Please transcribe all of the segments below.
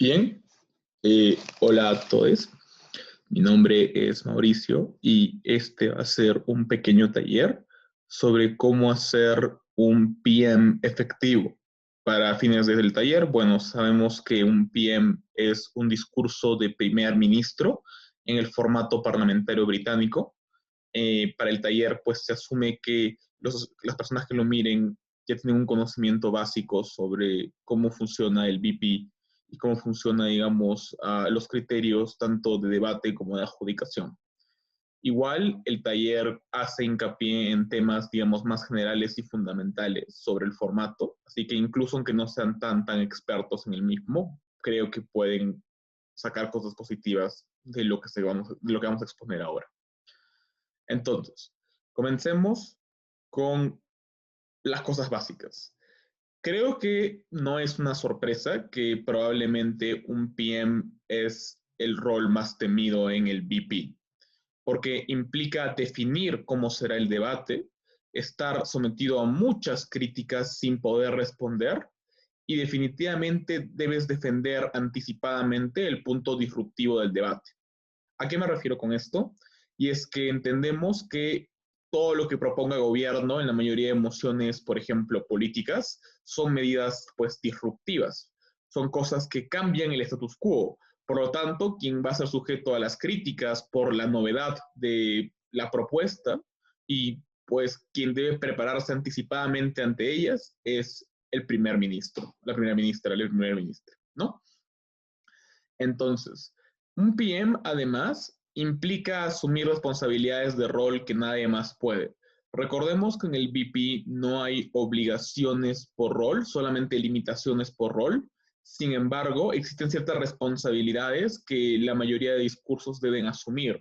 Bien, hola a todos. Mi nombre es Mauricio y este va a ser un pequeño taller sobre cómo hacer un PM efectivo. Para fines del taller, bueno, sabemos que un PM es un discurso de primer ministro en el formato parlamentario británico. Para el taller, pues se asume que las personas que lo miren ya tienen un conocimiento básico sobre cómo funciona el BP y cómo funciona, digamos, los criterios tanto de debate como de adjudicación. Igual, el taller hace hincapié en temas, digamos, más generales y fundamentales sobre el formato, así que incluso aunque no sean tan expertos en el mismo, creo que pueden sacar cosas positivas de lo que vamos a exponer ahora. Entonces, comencemos con las cosas básicas. Creo que no es una sorpresa que probablemente un PM es el rol más temido en el VP, porque implica definir cómo será el debate, estar sometido a muchas críticas sin poder responder y definitivamente debes defender anticipadamente el punto disruptivo del debate. ¿A qué me refiero con esto? Y es que entendemos que todo lo que proponga el gobierno en la mayoría de mociones, por ejemplo, políticas, son medidas pues disruptivas, son cosas que cambian el status quo. Por lo tanto, quien va a ser sujeto a las críticas por la novedad de la propuesta y pues quien debe prepararse anticipadamente ante ellas es el primer ministro, la primera ministra, el primer ministro, ¿no? Entonces, un PM además implica asumir responsabilidades de rol que nadie más puede. Recordemos que en el VP no hay obligaciones por rol, solamente limitaciones por rol. Sin embargo, existen ciertas responsabilidades que la mayoría de discursos deben asumir.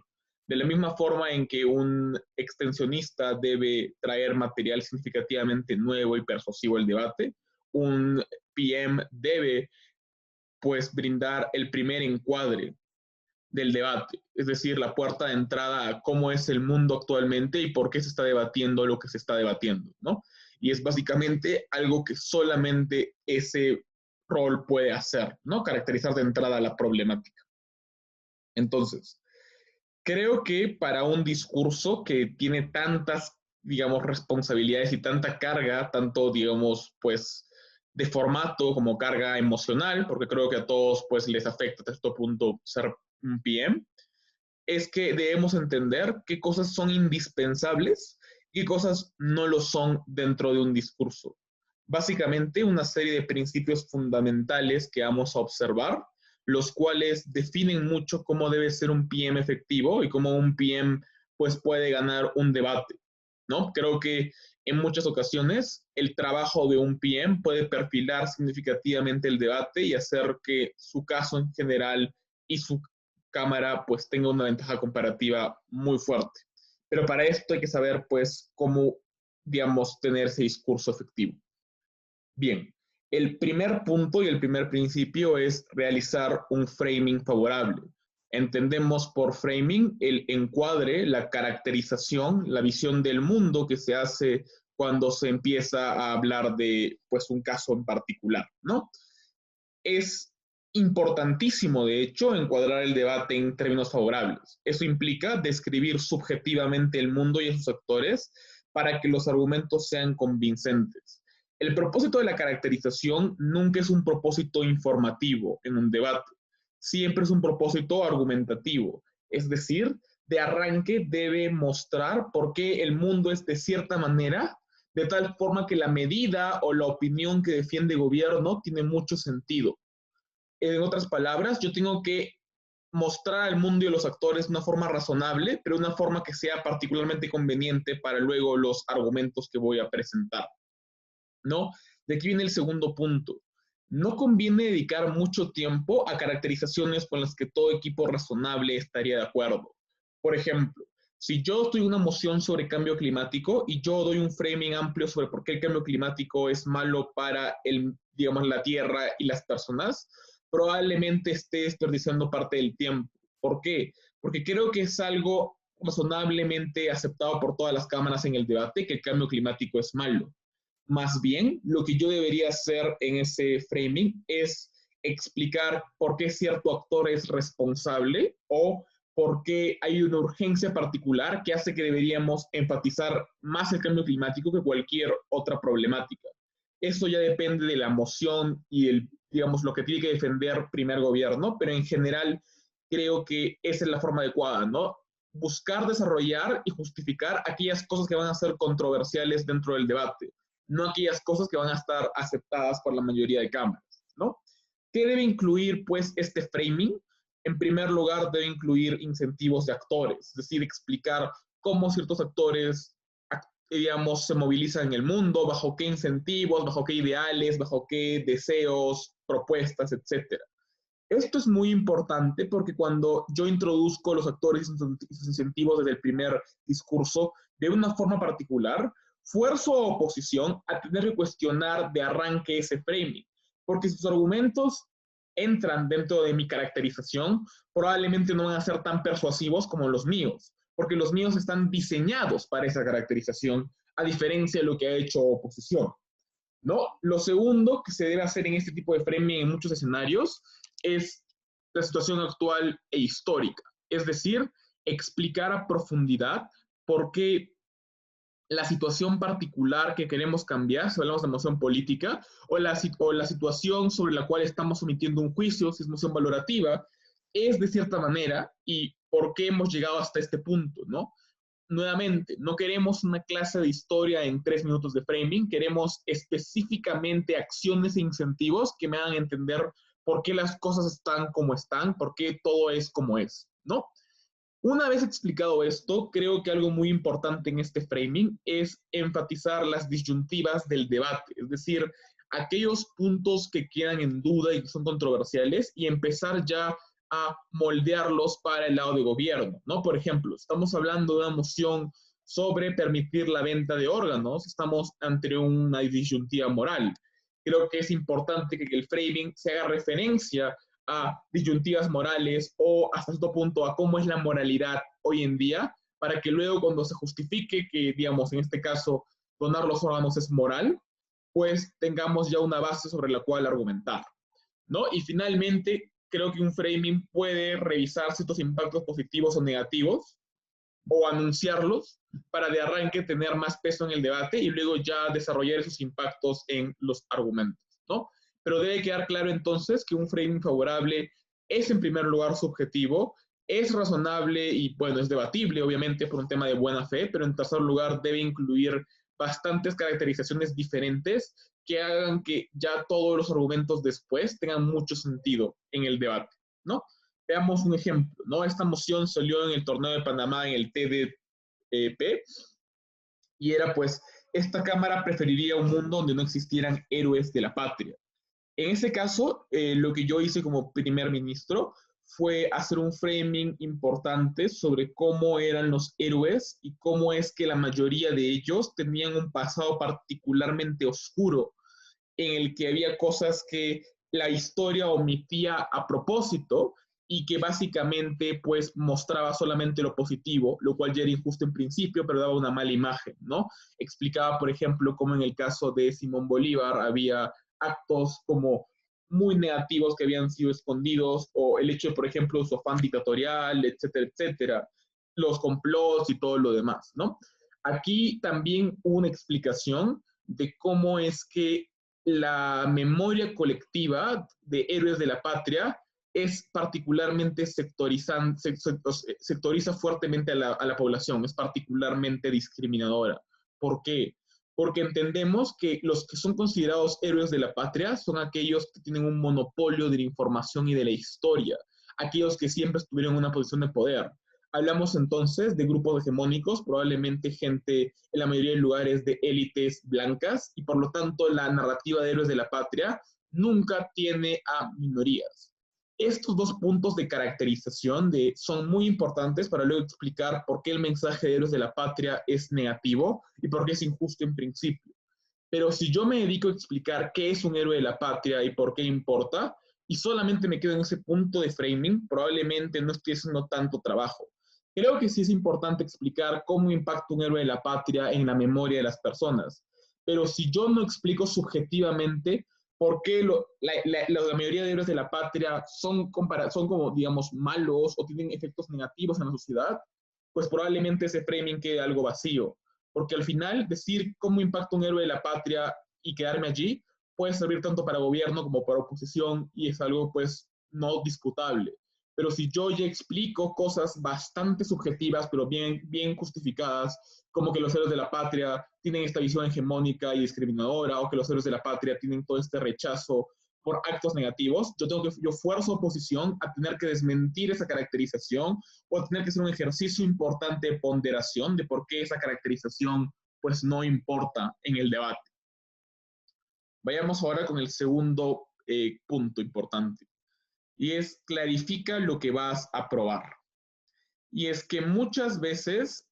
De la misma forma en que un extensionista debe traer material significativamente nuevo y persuasivo al debate, un PM debe pues brindar el primer encuadre del debate, es decir, la puerta de entrada a cómo es el mundo actualmente y por qué se está debatiendo lo que se está debatiendo, ¿no? Y es básicamente algo que solamente ese rol puede hacer, ¿no? Caracterizar de entrada la problemática. Entonces, creo que para un discurso que tiene tantas, digamos, responsabilidades y tanta carga, tanto, digamos, pues, de formato como carga emocional, porque creo que a todos, pues, les afecta hasta este punto ser un PM, es que debemos entender qué cosas son indispensables y qué cosas no lo son dentro de un discurso. Básicamente, una serie de principios fundamentales que vamos a observar, los cuales definen mucho cómo debe ser un PM efectivo y cómo un PM pues, puede ganar un debate, ¿no? Creo que en muchas ocasiones el trabajo de un PM puede perfilar significativamente el debate y hacer que su caso en general y su cámara pues tenga una ventaja comparativa muy fuerte. Pero para esto hay que saber pues cómo, digamos, tener ese discurso efectivo. Bien, el primer punto y el primer principio es realizar un framing favorable. Entendemos por framing el encuadre, la caracterización, la visión del mundo que se hace cuando se empieza a hablar de pues un caso en particular, ¿no? Es importantísimo, de hecho, encuadrar el debate en términos favorables. Eso implica describir subjetivamente el mundo y sus actores para que los argumentos sean convincentes. El propósito de la caracterización nunca es un propósito informativo en un debate, siempre es un propósito argumentativo, es decir, de arranque debe mostrar por qué el mundo es de cierta manera, de tal forma que la medida o la opinión que defiende el gobierno tiene mucho sentido. En otras palabras, yo tengo que mostrar al mundo y a los actores de una forma razonable, pero una forma que sea particularmente conveniente para luego los argumentos que voy a presentar, ¿no? De aquí viene el segundo punto. No conviene dedicar mucho tiempo a caracterizaciones con las que todo equipo razonable estaría de acuerdo. Por ejemplo, si yo estoy en una moción sobre cambio climático y yo doy un framing amplio sobre por qué el cambio climático es malo para digamos, la Tierra y las personas, probablemente esté desperdiciando parte del tiempo. ¿Por qué? Porque creo que es algo razonablemente aceptado por todas las cámaras en el debate que el cambio climático es malo. Más bien, lo que yo debería hacer en ese framing es explicar por qué cierto actor es responsable o por qué hay una urgencia particular que hace que deberíamos enfatizar más el cambio climático que cualquier otra problemática. Eso ya depende de la moción y digamos, lo que tiene que defender primer gobierno, pero en general creo que esa es la forma adecuada, ¿no? Buscar desarrollar y justificar aquellas cosas que van a ser controversiales dentro del debate, no aquellas cosas que van a estar aceptadas por la mayoría de cámaras, ¿no? ¿Qué debe incluir, pues, este framing? En primer lugar, debe incluir incentivos de actores, es decir, explicar cómo ciertos actores, digamos, se movilizan en el mundo, bajo qué incentivos, bajo qué ideales, bajo qué deseos, propuestas, etcétera. Esto es muy importante porque cuando yo introduzco los actores y sus incentivos desde el primer discurso, de una forma particular, fuerzo a oposición a tener que cuestionar de arranque ese framing, porque si sus argumentos entran dentro de mi caracterización, probablemente no van a ser tan persuasivos como los míos, porque los míos están diseñados para esa caracterización, a diferencia de lo que ha hecho oposición, ¿no? Lo segundo que se debe hacer en este tipo de framing en muchos escenarios es la situación actual e histórica, es decir, explicar a profundidad por qué la situación particular que queremos cambiar, si hablamos de moción política, o la situación sobre la cual estamos sometiendo un juicio, si es moción valorativa, es de cierta manera y por qué hemos llegado hasta este punto, ¿no? Nuevamente, no queremos una clase de historia en 3 minutos de framing, queremos específicamente acciones e incentivos que me hagan entender por qué las cosas están como están, por qué todo es como es, ¿no? Una vez explicado esto, creo que algo muy importante en este framing es enfatizar las disyuntivas del debate, es decir, aquellos puntos que quedan en duda y que son controversiales y empezar ya a moldearlos para el lado de gobierno, ¿no? Por ejemplo, estamos hablando de una moción sobre permitir la venta de órganos, estamos ante una disyuntiva moral. Creo que es importante que el framing se haga referencia a disyuntivas morales o hasta cierto punto a cómo es la moralidad hoy en día, para que luego cuando se justifique que, digamos, en este caso, donar los órganos es moral, pues tengamos ya una base sobre la cual argumentar, ¿no? Y finalmente, creo que un framing puede revisar ciertos impactos positivos o negativos o anunciarlos para de arranque tener más peso en el debate y luego ya desarrollar esos impactos en los argumentos, ¿no? Pero debe quedar claro entonces que un framing favorable es en primer lugar subjetivo, es razonable y bueno, es debatible obviamente por un tema de buena fe, pero en tercer lugar debe incluir bastantes caracterizaciones diferentes que hagan que ya todos los argumentos después tengan mucho sentido en el debate, ¿no? Veamos un ejemplo, ¿no? Esta moción salió en el torneo de Panamá en el TDP y era pues, esta Cámara preferiría un mundo donde no existieran héroes de la patria. En ese caso, lo que yo hice como primer ministro fue hacer un framing importante sobre cómo eran los héroes y cómo es que la mayoría de ellos tenían un pasado particularmente oscuro, en el que había cosas que la historia omitía a propósito y que básicamente pues mostraba solamente lo positivo, lo cual ya era injusto en principio, pero daba una mala imagen, ¿no? Explicaba, por ejemplo, cómo en el caso de Simón Bolívar había actos como muy negativos que habían sido escondidos, o el hecho, por ejemplo, de su afán dictatorial, etcétera, etcétera, los complots y todo lo demás, ¿no? Aquí también hubo una explicación de cómo es que la memoria colectiva de héroes de la patria es particularmente sectoriza fuertemente a la población, es particularmente discriminadora. ¿Por qué? Porque entendemos que los que son considerados héroes de la patria son aquellos que tienen un monopolio de la información y de la historia, aquellos que siempre estuvieron en una posición de poder. Hablamos entonces de grupos hegemónicos, probablemente gente en la mayoría de lugares de élites blancas, y por lo tanto la narrativa de héroes de la patria nunca tiene a minorías. Estos dos puntos de caracterización son muy importantes para luego explicar por qué el mensaje de héroes de la patria es negativo y por qué es injusto en principio. Pero si yo me dedico a explicar qué es un héroe de la patria y por qué importa, y solamente me quedo en ese punto de framing, probablemente no estoy haciendo tanto trabajo. Creo que sí es importante explicar cómo impacta un héroe de la patria en la memoria de las personas. Pero si yo no explico subjetivamente por qué la mayoría de héroes de la patria son como, digamos, malos o tienen efectos negativos en la sociedad, pues probablemente ese framing quede algo vacío. Porque al final, decir cómo impacta un héroe de la patria y quedarme allí puede servir tanto para gobierno como para oposición y es algo, pues, no disputable. Pero si yo ya explico cosas bastante subjetivas, pero bien justificadas, como que los héroes de la patria tienen esta visión hegemónica y discriminadora, o que los héroes de la patria tienen todo este rechazo por actos negativos, yo fuerzo oposición a tener que desmentir esa caracterización o a tener que hacer un ejercicio importante de ponderación de por qué esa caracterización pues no importa en el debate. Vayamos ahora con el segundo punto importante, y es clarifica lo que vas a probar. Y es que muchas veces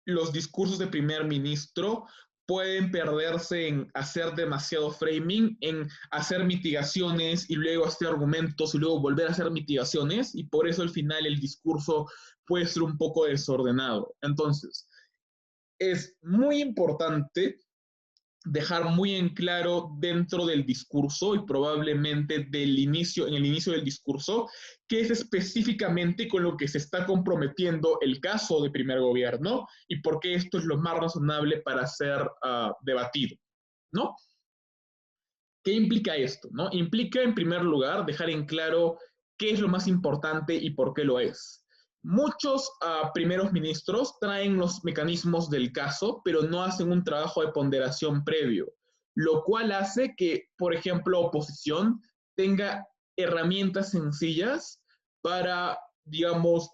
los discursos de primer ministro pueden perderse en hacer demasiado framing, en hacer mitigaciones y luego hacer argumentos y luego volver a hacer mitigaciones, y por eso al final el discurso puede ser un poco desordenado. Entonces, es muy importante dejar muy en claro dentro del discurso y probablemente en el inicio del discurso, qué es específicamente con lo que se está comprometiendo el caso de primer gobierno y por qué esto es lo más razonable para ser debatido, ¿no? ¿Qué implica esto? ¿No? Implica, en primer lugar, dejar en claro qué es lo más importante y por qué lo es. Muchos primeros ministros traen los mecanismos del caso, pero no hacen un trabajo de ponderación previo, lo cual hace que, por ejemplo, oposición tenga herramientas sencillas para, digamos,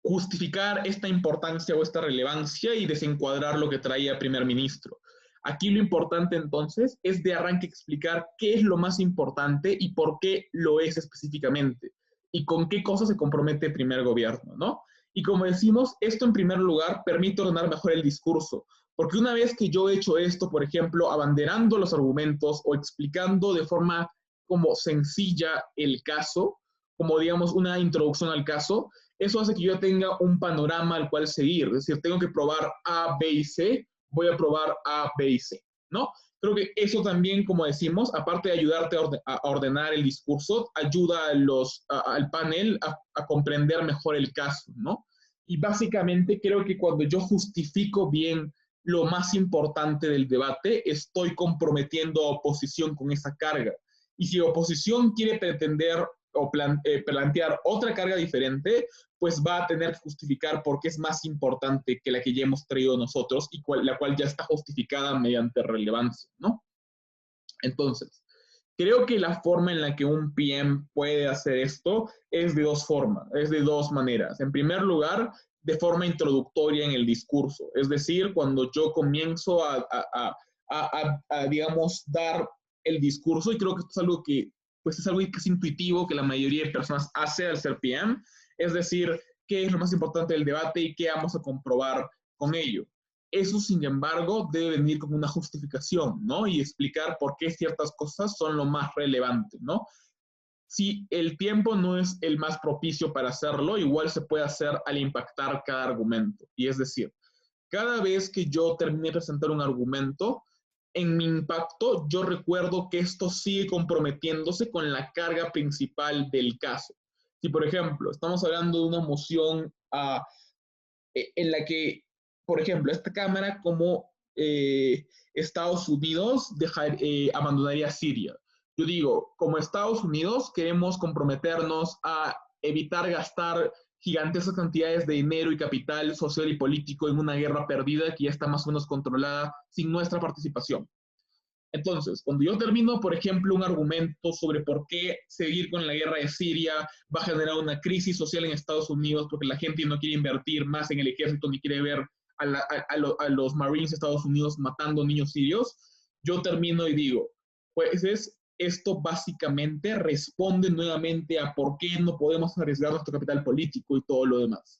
justificar esta importancia o esta relevancia y desencuadrar lo que traía primer ministro. Aquí lo importante entonces es de arranque explicar qué es lo más importante y por qué lo es específicamente y con qué cosas se compromete el primer gobierno, ¿no? Y como decimos, esto en primer lugar permite ordenar mejor el discurso, porque una vez que yo he hecho esto, por ejemplo, abanderando los argumentos o explicando de forma como sencilla el caso, como digamos una introducción al caso, eso hace que yo tenga un panorama al cual seguir. Es decir, tengo que probar A, B y C, voy a probar A, B y C, ¿no? Creo que eso también, como decimos, aparte de ayudarte a ordenar el discurso, ayuda al panel a comprender mejor el caso, ¿no? Y básicamente creo que cuando yo justifico bien lo más importante del debate, estoy comprometiendo a oposición con esa carga. Y si oposición quiere pretender o plantear otra carga diferente, pues va a tener que justificar por qué es más importante que la que ya hemos traído nosotros y la cual ya está justificada mediante relevancia, ¿no? Entonces, creo que la forma en la que un PM puede hacer esto es de dos formas, es de dos maneras. En primer lugar, de forma introductoria en el discurso, es decir, cuando yo comienzo digamos, dar el discurso, y creo que esto es algo que pues es algo que es intuitivo que la mayoría de personas hace al ser PM, es decir, qué es lo más importante del debate y qué vamos a comprobar con ello. Eso, sin embargo, debe venir con una justificación, ¿no? Y explicar por qué ciertas cosas son lo más relevante, ¿no? Si el tiempo no es el más propicio para hacerlo, igual se puede hacer al impactar cada argumento. Y es decir, cada vez que yo termine de presentar un argumento, en mi impacto, yo recuerdo que esto sigue comprometiéndose con la carga principal del caso. Si, por ejemplo, estamos hablando de una moción en la que, por ejemplo, esta Cámara como Estados Unidos abandonaría Siria. Yo digo, como Estados Unidos queremos comprometernos a evitar gastar gigantescas cantidades de dinero y capital social y político en una guerra perdida que ya está más o menos controlada sin nuestra participación. Entonces, cuando yo termino, por ejemplo, un argumento sobre por qué seguir con la guerra de Siria va a generar una crisis social en Estados Unidos porque la gente no quiere invertir más en el ejército ni quiere ver a los Marines de Estados Unidos matando niños sirios, yo termino y digo, pues esto básicamente responde nuevamente a por qué no podemos arriesgar nuestro capital político y todo lo demás.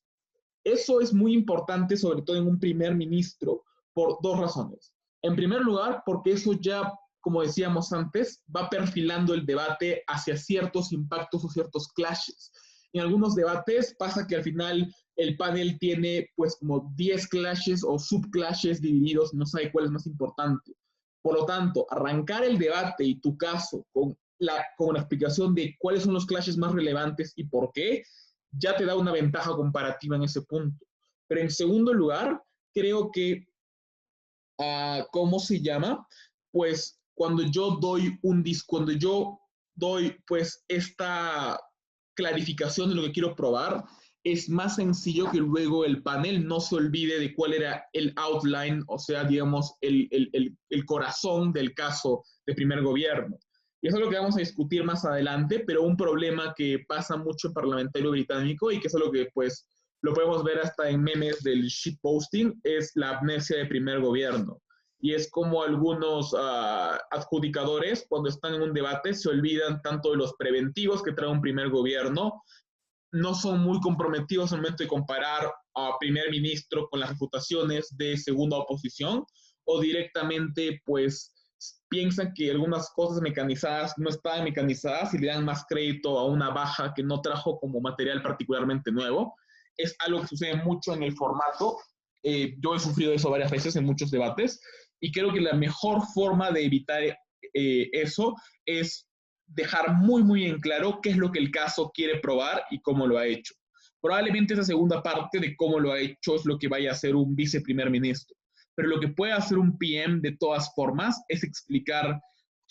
Eso es muy importante, sobre todo en un primer ministro, por dos razones. En primer lugar, porque eso ya, como decíamos antes, va perfilando el debate hacia ciertos impactos o ciertos clashes. En algunos debates pasa que al final el panel tiene pues como 10 clashes o subclashes divididos, no sabe cuál es más importante. Por lo tanto, arrancar el debate y tu caso con la explicación de cuáles son los clashes más relevantes y por qué, ya te da una ventaja comparativa en ese punto. Pero en segundo lugar, creo que, ¿cómo se llama? Pues cuando yo doy pues esta clarificación de lo que quiero probar, es más sencillo que luego el panel no se olvide de cuál era el outline, o sea, digamos, el corazón del caso de primer gobierno. Y eso es lo que vamos a discutir más adelante, pero un problema que pasa mucho en parlamentario británico y que es algo que pues lo podemos ver hasta en memes del shitposting, es la amnesia de primer gobierno. Y es como algunos adjudicadores, cuando están en un debate, se olvidan tanto de los preventivos que trae un primer gobierno, no son muy comprometidos al momento de comparar a primer ministro con las reputaciones de segunda oposición, o directamente pues piensan que algunas cosas mecanizadas no están mecanizadas y le dan más crédito a una baja que no trajo como material particularmente nuevo. Es algo que sucede mucho en el formato. Yo he sufrido eso varias veces en muchos debates y creo que la mejor forma de evitar eso es dejar muy, muy en claro qué es lo que el caso quiere probar y cómo lo ha hecho. Probablemente esa segunda parte de cómo lo ha hecho es lo que vaya a hacer un viceprimer ministro. Pero lo que puede hacer un PM de todas formas es explicar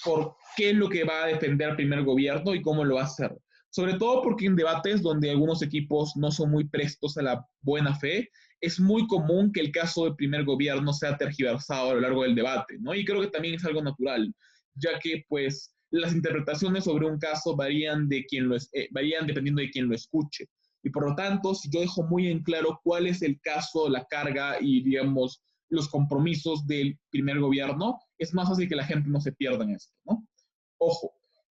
por qué es lo que va a defender el primer gobierno y cómo lo va a hacer. Sobre todo porque en debates donde algunos equipos no son muy prestos a la buena fe, es muy común que el caso del primer gobierno sea tergiversado a lo largo del debate, ¿no? Y creo que también es algo natural, ya que pues las interpretaciones sobre un caso varían dependiendo de quién lo escuche. Y por lo tanto, si yo dejo muy en claro cuál es el caso, la carga y, digamos, los compromisos del primer gobierno, es más fácil que la gente no se pierda en esto, ¿no? Ojo,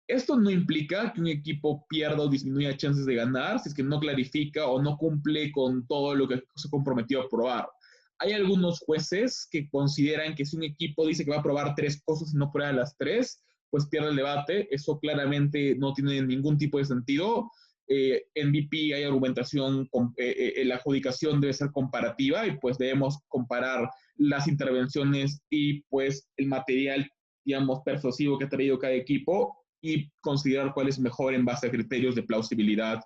esto no implica que un equipo pierda o disminuya chances de ganar si es que no clarifica o no cumple con todo lo que se comprometió a probar. Hay algunos jueces que consideran que si un equipo dice que va a probar 3 cosas y no prueba las 3, pues pierde el debate. Eso claramente no tiene ningún tipo de sentido. En VP hay argumentación, la adjudicación debe ser comparativa y pues debemos comparar las intervenciones y pues el material, digamos, persuasivo que ha traído cada equipo y considerar cuál es mejor en base a criterios de plausibilidad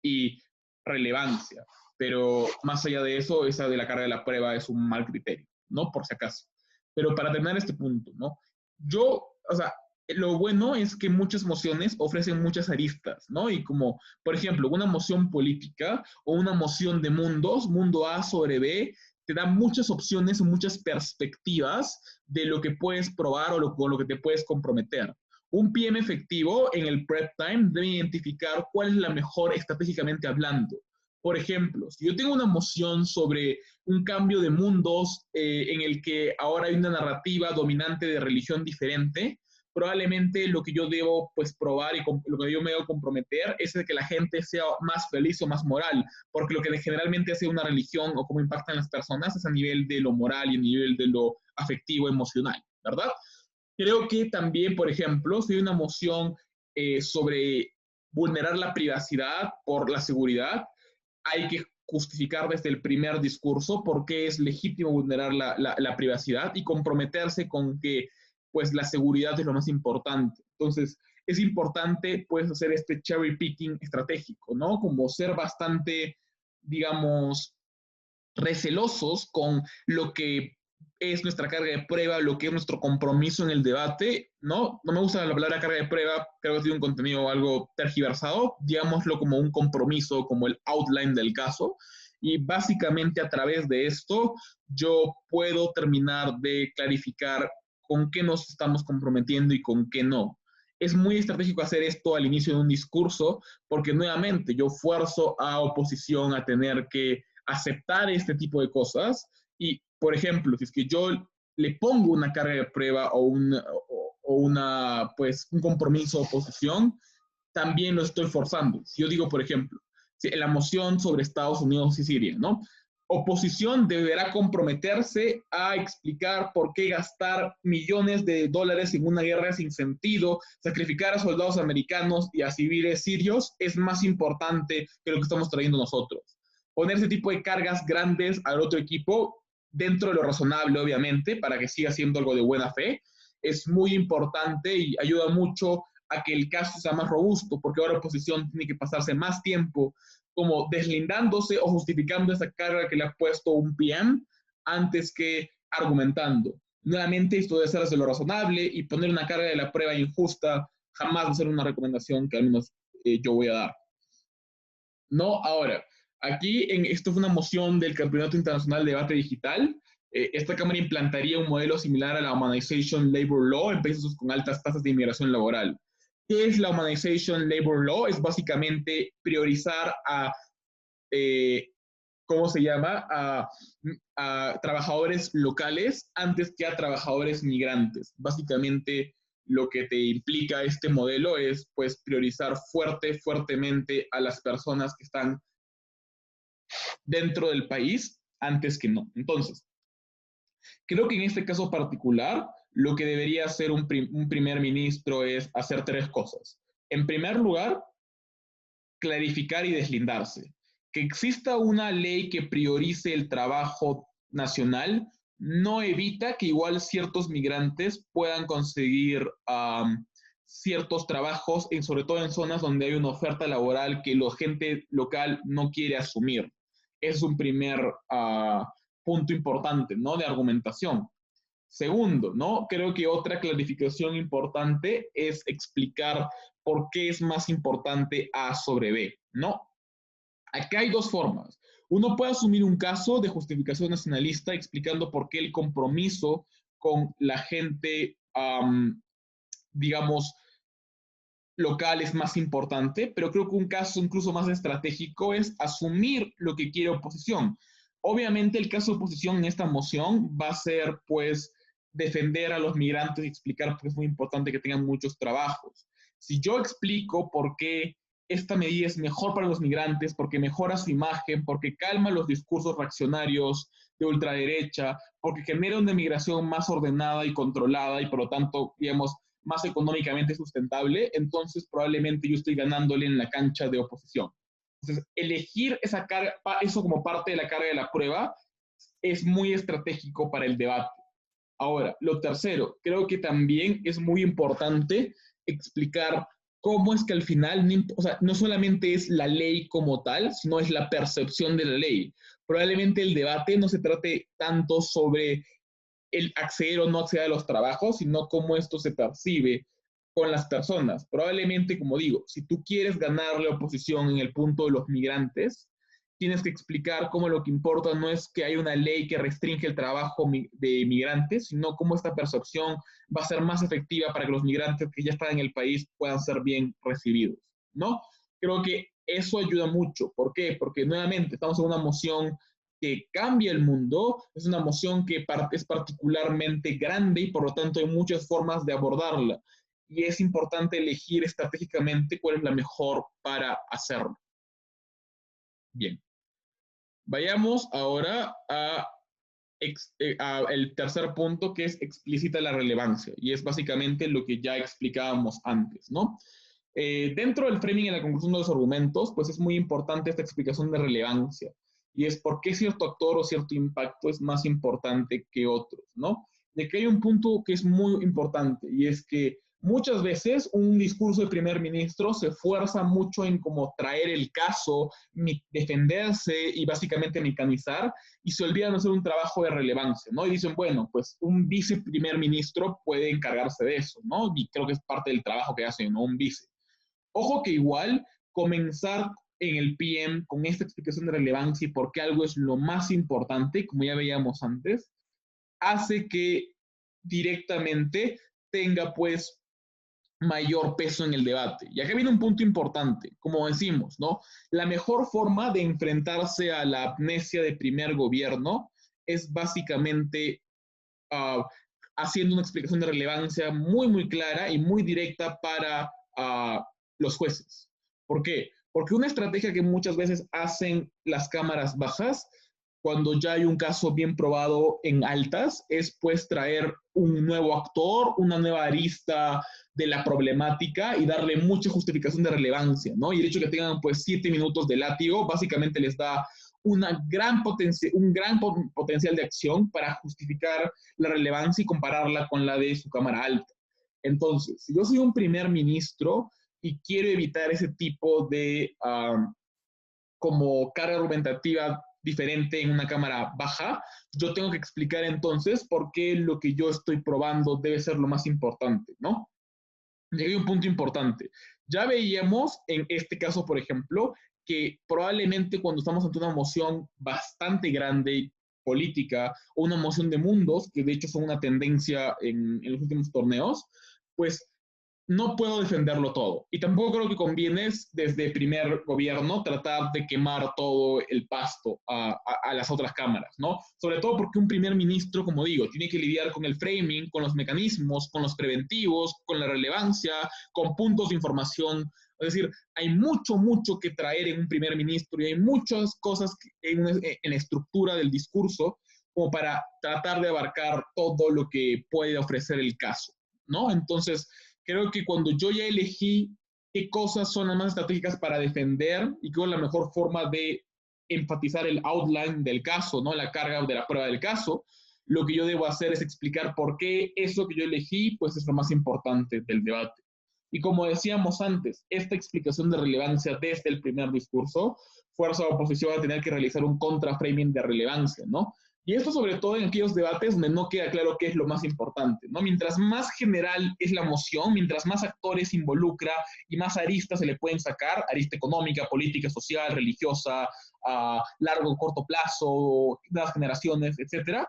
y relevancia. Pero más allá de eso, esa de la carga de la prueba es un mal criterio, ¿no? Por si acaso. Pero para terminar este punto, ¿no? O sea, lo bueno es que muchas mociones ofrecen muchas aristas, ¿no? Y como, por ejemplo, una moción política o una moción de mundos, mundo A sobre B, te da muchas opciones o muchas perspectivas de lo que puedes probar o con lo que te puedes comprometer. Un PM efectivo en el prep time debe identificar cuál es la mejor estratégicamente hablando. Por ejemplo, si yo tengo una moción sobre un cambio de mundos en el que ahora hay una narrativa dominante de religión diferente, probablemente lo que yo debo pues probar y lo que yo me debo comprometer es de que la gente sea más feliz o más moral, porque lo que generalmente hace una religión o cómo impactan las personas es a nivel de lo moral y a nivel de lo afectivo, emocional, ¿verdad? Creo que también, por ejemplo, si hay una moción sobre vulnerar la privacidad por la seguridad, hay que justificar desde el primer discurso por qué es legítimo vulnerar la privacidad y comprometerse con que pues la seguridad es lo más importante. Entonces, es importante pues hacer este cherry picking estratégico, ¿no? Como ser bastante, digamos, recelosos con lo que es nuestra carga de prueba, lo que es nuestro compromiso en el debate, ¿no? No me gusta la palabra carga de prueba, creo que tiene un contenido algo tergiversado, digámoslo como un compromiso, como el outline del caso, y básicamente a través de esto yo puedo terminar de clarificar con qué nos estamos comprometiendo y con qué no. Es muy estratégico hacer esto al inicio de un discurso, porque nuevamente yo fuerzo a oposición a tener que aceptar este tipo de cosas y, por ejemplo, si es que yo le pongo una carga de prueba pues, un compromiso de oposición, también lo estoy forzando. Si yo digo, por ejemplo, si la moción sobre Estados Unidos y Siria, ¿no? Oposición deberá comprometerse a explicar por qué gastar millones de dólares en una guerra sin sentido, sacrificar a soldados americanos y a civiles sirios es más importante que lo que estamos trayendo nosotros. Poner ese tipo de cargas grandes al otro equipo, dentro de lo razonable, obviamente, para que siga siendo algo de buena fe, es muy importante y ayuda mucho a que el caso sea más robusto, porque ahora la oposición tiene que pasarse más tiempo como deslindándose o justificando esa carga que le ha puesto un PM antes que argumentando. Nuevamente, esto debe ser desde lo razonable y poner una carga de la prueba injusta jamás va a ser una recomendación que al menos yo voy a dar. No, ahora, esto fue una moción del Campeonato Internacional de Debate Digital. Esta Cámara implantaría un modelo similar a la Humanization Labor Law en países con altas tasas de inmigración laboral. ¿Qué es la Humanization Labor Law? Es básicamente priorizar ¿cómo se llama? A trabajadores locales antes que a trabajadores migrantes. Básicamente lo que te implica este modelo es pues priorizar fuertemente a las personas que están dentro del país antes que no. Entonces, creo que en este caso particular, lo que debería hacer un primer ministro es hacer tres cosas. En primer lugar, clarificar y deslindarse. Que exista una ley que priorice el trabajo nacional no evita que igual ciertos migrantes puedan conseguir ciertos trabajos, sobre todo en zonas donde hay una oferta laboral que la gente local no quiere asumir. Es un primer punto importante, ¿no? De argumentación. Segundo, ¿no? Creo que otra clarificación importante es explicar por qué es más importante A sobre B, ¿no? Acá hay dos formas. Uno puede asumir un caso de justificación nacionalista explicando por qué el compromiso con la gente, digamos, local es más importante, pero creo que un caso incluso más estratégico es asumir lo que quiere oposición. Obviamente el caso de oposición en esta moción va a ser, pues, defender a los migrantes y explicar que es muy importante que tengan muchos trabajos. Si yo explico por qué esta medida es mejor para los migrantes, porque mejora su imagen, porque calma los discursos reaccionarios de ultraderecha, porque genera una migración más ordenada y controlada y por lo tanto, digamos, más económicamente sustentable, entonces probablemente yo estoy ganándole en la cancha de oposición. Entonces, elegir esa carga, eso como parte de la carga de la prueba es muy estratégico para el debate. Ahora, lo tercero, creo que también es muy importante explicar cómo es que al final, o sea, no solamente es la ley como tal, sino es la percepción de la ley. Probablemente el debate no se trate tanto sobre el acceder o no acceder a los trabajos, sino cómo esto se percibe con las personas. Probablemente, como digo, si tú quieres ganar la oposición en el punto de los migrantes, tienes que explicar cómo lo que importa no es que haya una ley que restringe el trabajo de migrantes, sino cómo esta percepción va a ser más efectiva para que los migrantes que ya están en el país puedan ser bien recibidos, ¿no? Creo que eso ayuda mucho. ¿Por qué? Porque nuevamente estamos en una moción que cambia el mundo, es una moción que es particularmente grande y por lo tanto hay muchas formas de abordarla. Y es importante elegir estratégicamente cuál es la mejor para hacerlo. Bien. Vayamos ahora a el tercer punto, que es explícita la relevancia, y es básicamente lo que ya explicábamos antes, ¿no? Dentro del framing y la conclusión de los argumentos, pues es muy importante esta explicación de relevancia, y es por qué cierto actor o cierto impacto es más importante que otros, ¿no? De que hay un punto que es muy importante, y es que muchas veces un discurso de primer ministro se esfuerza mucho en como traer el caso, defenderse y básicamente mecanizar, y se olvidan de hacer un trabajo de relevancia, ¿no? Y dicen, bueno, pues un vice primer ministro puede encargarse de eso, ¿no? Y creo que es parte del trabajo que hace, ¿no? Un vice. Ojo que igual comenzar en el PM con esta explicación de relevancia y por qué algo es lo más importante, como ya veíamos antes, hace que directamente tenga pues mayor peso en el debate. Y acá viene un punto importante, como decimos, ¿no? La mejor forma de enfrentarse a la amnesia de primer gobierno es básicamente haciendo una explicación de relevancia muy clara y muy directa para los jueces. ¿Por qué? Porque una estrategia que muchas veces hacen las cámaras bajas cuando ya hay un caso bien probado en altas, es pues traer un nuevo actor, una nueva arista de la problemática y darle mucha justificación de relevancia, ¿no? Y el hecho de que tengan pues 7 minutos de látigo básicamente les da un gran potencial de acción para justificar la relevancia y compararla con la de su cámara alta. Entonces, si yo soy un primer ministro y quiero evitar ese tipo de como carga argumentativa diferente en una cámara baja, yo tengo que explicar entonces por qué lo que yo estoy probando debe ser lo más importante, ¿no? Llegué a un punto importante. Ya veíamos en este caso, por ejemplo, que probablemente cuando estamos ante una moción bastante grande política o una moción de mundos, que de hecho son una tendencia en los últimos torneos, pues no puedo defenderlo todo. Y tampoco creo que conviene desde primer gobierno tratar de quemar todo el pasto a las otras cámaras, ¿no? Sobre todo porque un primer ministro, como digo, tiene que lidiar con el framing, con los mecanismos, con los preventivos, con la relevancia, con puntos de información. Es decir, hay mucho, mucho que traer en un primer ministro y hay muchas cosas en la estructura del discurso como para tratar de abarcar todo lo que puede ofrecer el caso, ¿no? Entonces, creo que cuando yo ya elegí qué cosas son las más estratégicas para defender y cuál es la mejor forma de enfatizar el outline del caso, ¿no? La carga de la prueba del caso, lo que yo debo hacer es explicar por qué eso que yo elegí pues es lo más importante del debate. Y como decíamos antes, esta explicación de relevancia desde el primer discurso fuerza a la oposición a tener que realizar un contraframing de relevancia, ¿no? Y esto sobre todo en aquellos debates donde no queda claro qué es lo más importante, ¿no? Mientras más general es la moción, mientras más actores involucra y más aristas se le pueden sacar, arista económica, política, social, religiosa, a largo o corto plazo, nuevas generaciones, etcétera,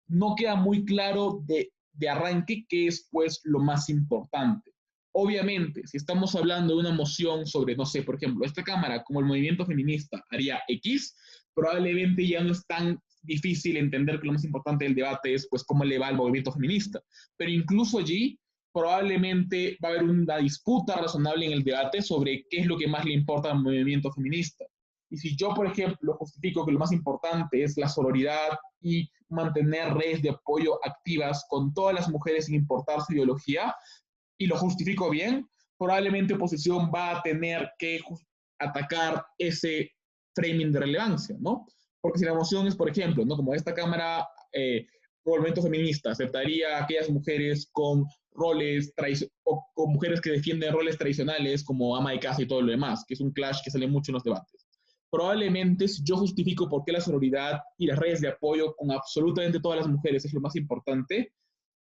no queda muy claro de arranque qué es pues lo más importante. Obviamente, si estamos hablando de una moción sobre, no sé, por ejemplo, esta Cámara, como el movimiento feminista haría X, probablemente ya no es tan difícil entender que lo más importante del debate es pues cómo le va al movimiento feminista. Pero incluso allí probablemente va a haber una disputa razonable en el debate sobre qué es lo que más le importa al movimiento feminista. Y si yo, por ejemplo, justifico que lo más importante es la sororidad y mantener redes de apoyo activas con todas las mujeres sin importar su ideología, y lo justifico bien, probablemente oposición va a tener que atacar ese framing de relevancia, ¿no? Porque si la moción es, por ejemplo, ¿no? Como esta Cámara, movimiento feminista, aceptaría a aquellas mujeres con roles o con mujeres que defienden roles tradicionales como ama de casa y todo lo demás, que es un clash que sale mucho en los debates. Probablemente si yo justifico por qué la sororidad y las redes de apoyo con absolutamente todas las mujeres es lo más importante,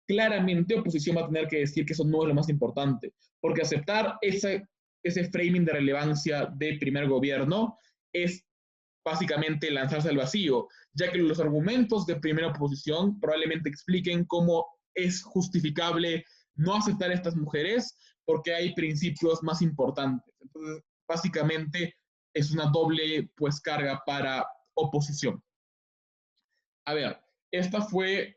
claramente oposición va a tener que decir que eso no es lo más importante, porque aceptar ese framing de relevancia de primer gobierno es básicamente lanzarse al vacío, ya que los argumentos de primera oposición probablemente expliquen cómo es justificable no aceptar a estas mujeres porque hay principios más importantes. Entonces, básicamente es una doble pues carga para oposición. A ver, esta fue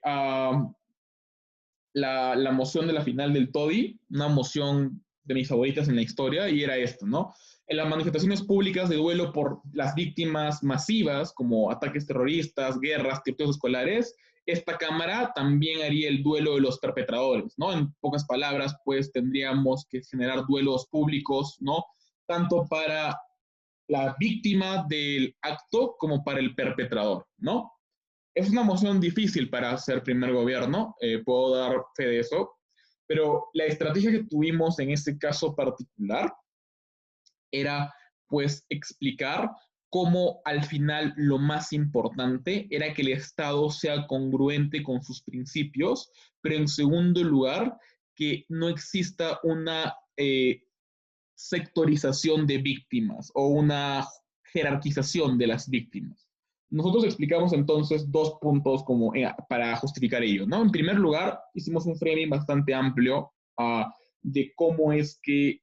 la moción de la final del TODI, una moción de mis favoritas en la historia, y era esto, ¿no? En las manifestaciones públicas de duelo por las víctimas masivas, como ataques terroristas, guerras, tiroteos escolares, esta Cámara también haría el duelo de los perpetradores, ¿no? En pocas palabras, pues tendríamos que generar duelos públicos, ¿no? Tanto para la víctima del acto como para el perpetrador, ¿no? Es una moción difícil para ser primer gobierno, puedo dar fe de eso, pero la estrategia que tuvimos en este caso particular era pues explicar cómo al final lo más importante era que el Estado sea congruente con sus principios, pero en segundo lugar, que no exista una sectorización de víctimas o una jerarquización de las víctimas. Nosotros explicamos entonces dos puntos como, para justificar ello, ¿no? En primer lugar, hicimos un framing bastante amplio de cómo es que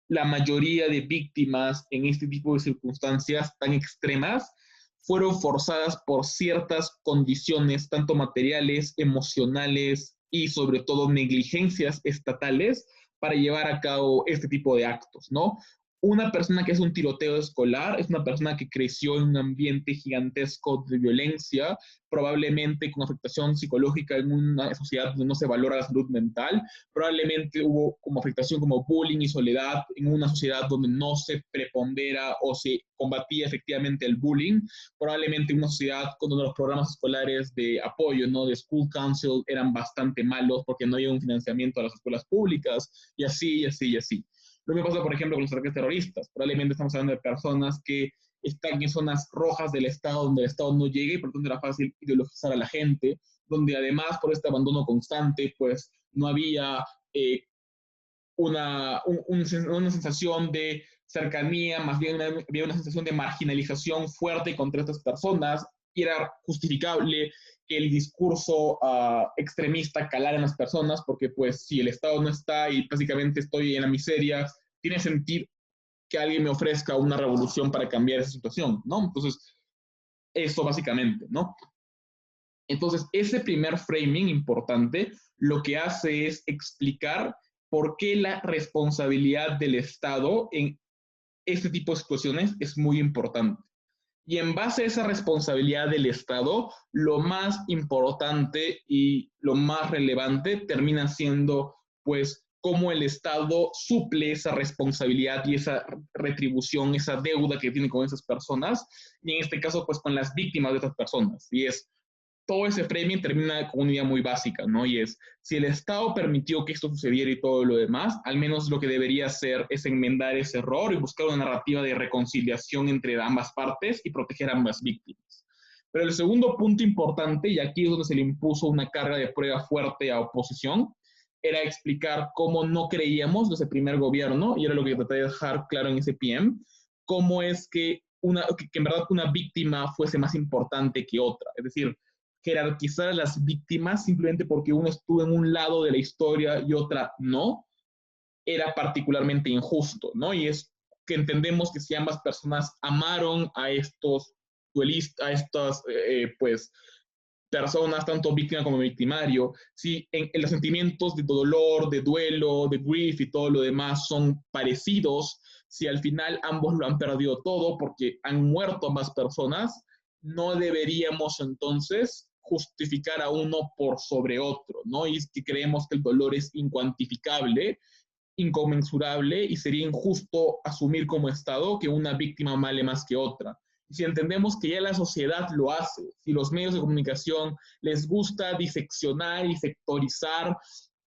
la mayoría de víctimas en este tipo de circunstancias tan extremas fueron forzadas por ciertas condiciones, tanto materiales, emocionales y sobre todo negligencias estatales para llevar a cabo este tipo de actos, ¿no? una persona que hace un tiroteo escolar es una persona que creció en un ambiente gigantesco de violencia, probablemente con afectación psicológica en una sociedad donde no se valora la salud mental, probablemente hubo como afectación como bullying y soledad en una sociedad donde no se prepondera o se combatía efectivamente el bullying, probablemente en una sociedad donde los programas escolares de apoyo, ¿no? De School Council eran bastante malos porque no había un financiamiento a las escuelas públicas, y así, y así, y así. Lo que pasa, por ejemplo, con los ataques terroristas. Probablemente estamos hablando de personas que están en zonas rojas del Estado, donde el Estado no llega y por lo tanto era fácil ideologizar a la gente, donde además por este abandono constante, pues no había una sensación de cercanía, más bien había una sensación de marginalización fuerte contra estas personas, y era justificable que el discurso extremista calara en las personas, porque pues si el Estado no está y básicamente estoy en la miseria, tiene sentido que alguien me ofrezca una revolución para cambiar esa situación, ¿no? Entonces, eso básicamente, ¿no? Entonces, ese primer framing importante lo que hace es explicar por qué la responsabilidad del Estado en este tipo de situaciones es muy importante. Y en base a esa responsabilidad del Estado, lo más importante y lo más relevante termina siendo, pues, cómo el Estado suple esa responsabilidad y esa retribución, esa deuda que tiene con esas personas, y en este caso, pues, con las víctimas de esas personas. Y es todo ese framing termina con una idea muy básica, ¿no? Y es, si el Estado permitió que esto sucediera y todo lo demás, al menos lo que debería hacer es enmendar ese error y buscar una narrativa de reconciliación entre ambas partes y proteger a ambas víctimas. Pero el segundo punto importante, y aquí es donde se le impuso una carga de prueba fuerte a oposición, era explicar cómo no creíamos desde el primer gobierno, y era lo que traté de dejar claro en ese PM, cómo es que en verdad una víctima fuese más importante que otra. Es decir, jerarquizar a las víctimas simplemente porque uno estuvo en un lado de la historia y otra no, era particularmente injusto, ¿no? Y es que entendemos que si ambas personas amaron a estos duelistas, a estas, pues, personas, tanto víctima como victimario, si en los sentimientos de dolor, de duelo, de grief y todo lo demás son parecidos, si al final ambos lo han perdido todo porque han muerto ambas personas, no deberíamos entonces justificar a uno por sobre otro, ¿no? Y es que creemos que el dolor es incuantificable, inconmensurable, y sería injusto asumir como Estado que una víctima vale más que otra. Y si entendemos que ya la sociedad lo hace, si los medios de comunicación les gusta diseccionar y sectorizar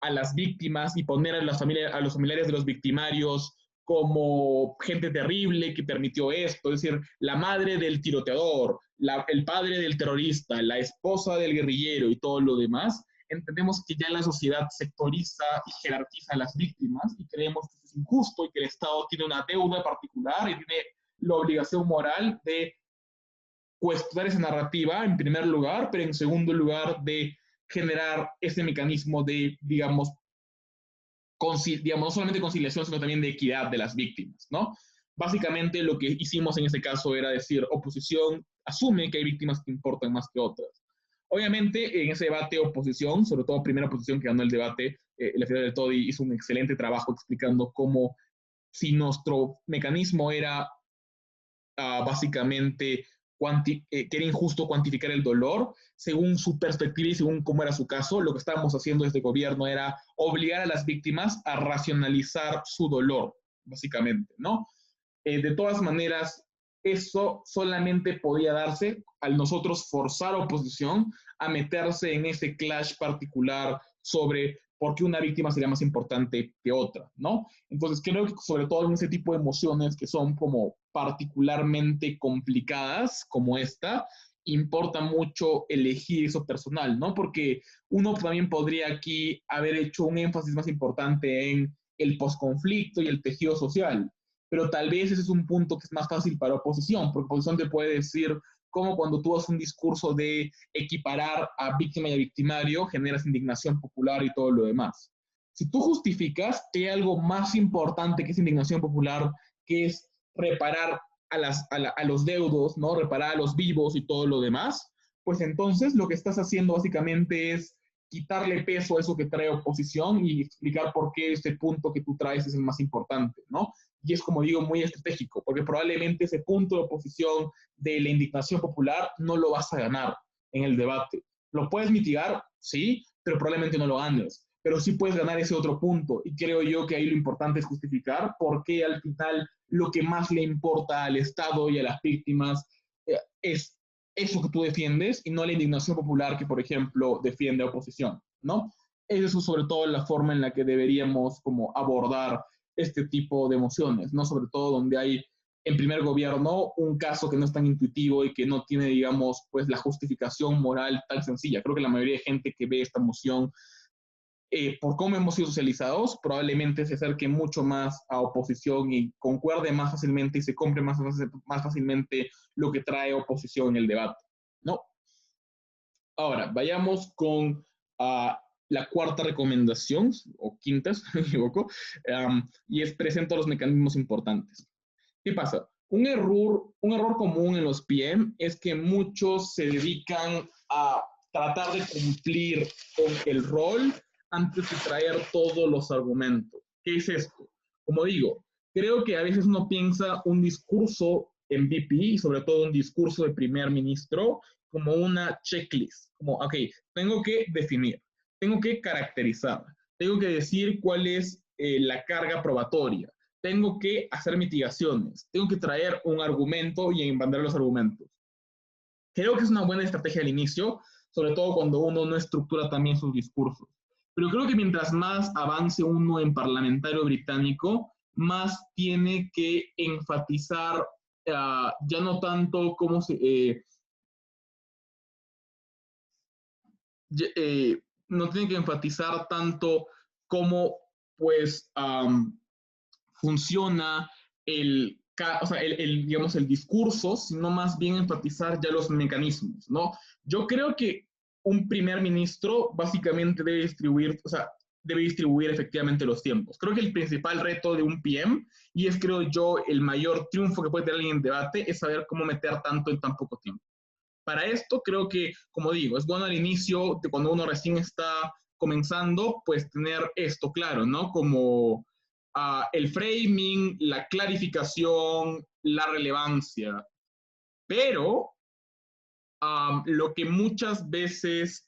a las víctimas y poner a los familiares de los victimarios como gente terrible que permitió esto, es decir, la madre del tiroteador, el padre del terrorista, la esposa del guerrillero y todo lo demás, entendemos que ya la sociedad sectoriza y jerarquiza a las víctimas y creemos que es injusto y que el Estado tiene una deuda particular y tiene la obligación moral de cuestionar esa narrativa en primer lugar, pero en segundo lugar de generar ese mecanismo de, digamos, no solamente conciliación, sino también de equidad de las víctimas, ¿no? Básicamente lo que hicimos en este caso era decir, oposición asume que hay víctimas que importan más que otras. Obviamente, en ese debate, oposición, sobre todo primera oposición que ganó el debate, la Fidel del Todi hizo un excelente trabajo explicando cómo, si nuestro mecanismo era básicamente que era injusto cuantificar el dolor, según su perspectiva y según cómo era su caso, lo que estábamos haciendo desde el gobierno era obligar a las víctimas a racionalizar su dolor, básicamente, ¿no? De todas maneras, eso solamente podía darse al nosotros forzar a oposición a meterse en ese clash particular sobre por qué una víctima sería más importante que otra, ¿no? Entonces creo que sobre todo en ese tipo de emociones que son como particularmente complicadas, como esta, importa mucho elegir eso personal, ¿no? Porque uno también podría aquí haber hecho un énfasis más importante en el posconflicto y el tejido social, pero tal vez ese es un punto que es más fácil para oposición, porque oposición te puede decir cómo cuando tú haces un discurso de equiparar a víctima y a victimario, generas indignación popular y todo lo demás. Si tú justificas que hay algo más importante que esa indignación popular, que es reparar a los deudos, ¿no? Reparar a los vivos y todo lo demás, pues entonces lo que estás haciendo básicamente es quitarle peso a eso que trae oposición y explicar por qué este punto que tú traes es el más importante, ¿no? y es, como digo, muy estratégico, porque probablemente ese punto de oposición de la indignación popular no lo vas a ganar en el debate. ¿Lo puedes mitigar? Sí, pero probablemente no lo ganes. Pero sí puedes ganar ese otro punto. Y creo yo que ahí lo importante es justificar por qué al final lo que más le importa al Estado y a las víctimas es eso que tú defiendes y no la indignación popular que, por ejemplo, defiende la oposición, ¿no? Eso es sobre todo la forma en la que deberíamos como abordar este tipo de emociones, ¿no? Sobre todo donde hay en primer gobierno un caso que no es tan intuitivo y que no tiene, digamos, pues la justificación moral tan sencilla. Creo que la mayoría de gente que ve esta moción, por cómo hemos sido socializados, probablemente se acerque mucho más a oposición y concuerde más fácilmente y se compre más fácilmente lo que trae oposición en el debate, ¿no? Ahora, vayamos con la cuarta recomendación, o quinta, si no me equivoco, y es presenta los mecanismos importantes. ¿Qué pasa? Un error común en los PM es que muchos se dedican a tratar de cumplir con el rol antes de traer todos los argumentos. ¿Qué es esto? Como digo, creo que a veces uno piensa un discurso en VP, y sobre todo un discurso de primer ministro, como una checklist, como, ok, tengo que definir, tengo que caracterizar, tengo que decir cuál es la carga probatoria, tengo que hacer mitigaciones, tengo que traer un argumento y embanderar los argumentos. Creo que es una buena estrategia al inicio, sobre todo cuando uno no estructura también sus discursos. Pero creo que mientras más avance uno en parlamentario británico, más tiene que enfatizar ya no tanto cómo se... no tiene que enfatizar tanto cómo pues funciona o sea, digamos, el discurso, sino más bien enfatizar ya los mecanismos, ¿no? Yo creo que un primer ministro básicamente debe distribuir, o sea, debe distribuir efectivamente los tiempos. Creo que el principal reto de un PM, y es creo yo el mayor triunfo que puede tener alguien en debate, es saber cómo meter tanto en tan poco tiempo. Para esto creo que, como digo, es bueno al inicio, de cuando uno recién está comenzando, pues tener esto claro, ¿no? Como el framing, la clarificación, la relevancia. Pero lo que muchas veces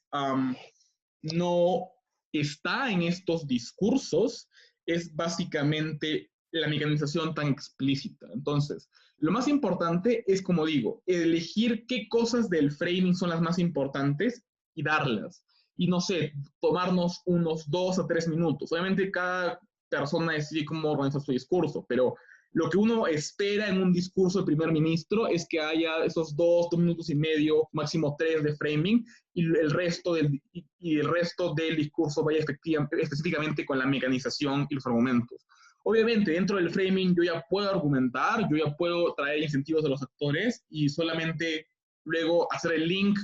no está en estos discursos es básicamente la mecanización tan explícita. Entonces, lo más importante es, como digo, elegir qué cosas del framing son las más importantes y darlas. Y no sé, tomarnos unos 2 a 3 minutos. Obviamente cada persona decide cómo organizar su discurso, pero lo que uno espera en un discurso de primer ministro es que haya esos 2 minutos y medio, máximo 3 de framing, y el resto del discurso vaya específicamente con la mecanización y los argumentos. Obviamente, dentro del framing yo ya puedo argumentar, yo ya puedo traer incentivos de los actores y solamente luego hacer el link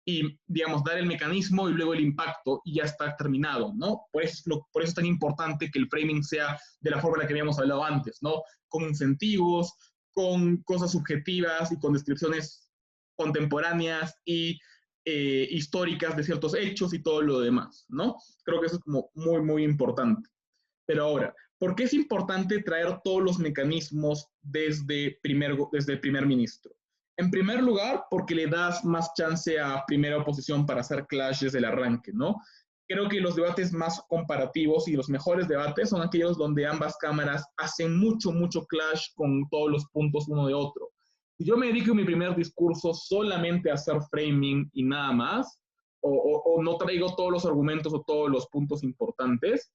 y, digamos, dar el mecanismo y luego el impacto y ya está terminado, ¿no? Por eso es tan importante que el framing sea de la forma en la que habíamos hablado antes, ¿no? Con incentivos, con cosas subjetivas y con descripciones contemporáneas y históricas de ciertos hechos y todo lo demás, ¿no? Creo que eso es como muy, muy importante. Pero ahora, ¿por qué es importante traer todos los mecanismos desde el primer ministro? En primer lugar, porque le das más chance a primera oposición para hacer clash desde el arranque, ¿no? Creo que los debates más comparativos y los mejores debates son aquellos donde ambas cámaras hacen mucho, mucho clash con todos los puntos uno de otro. Si yo me dedico en mi primer discurso solamente a hacer framing y nada más, o no traigo todos los argumentos o todos los puntos importantes,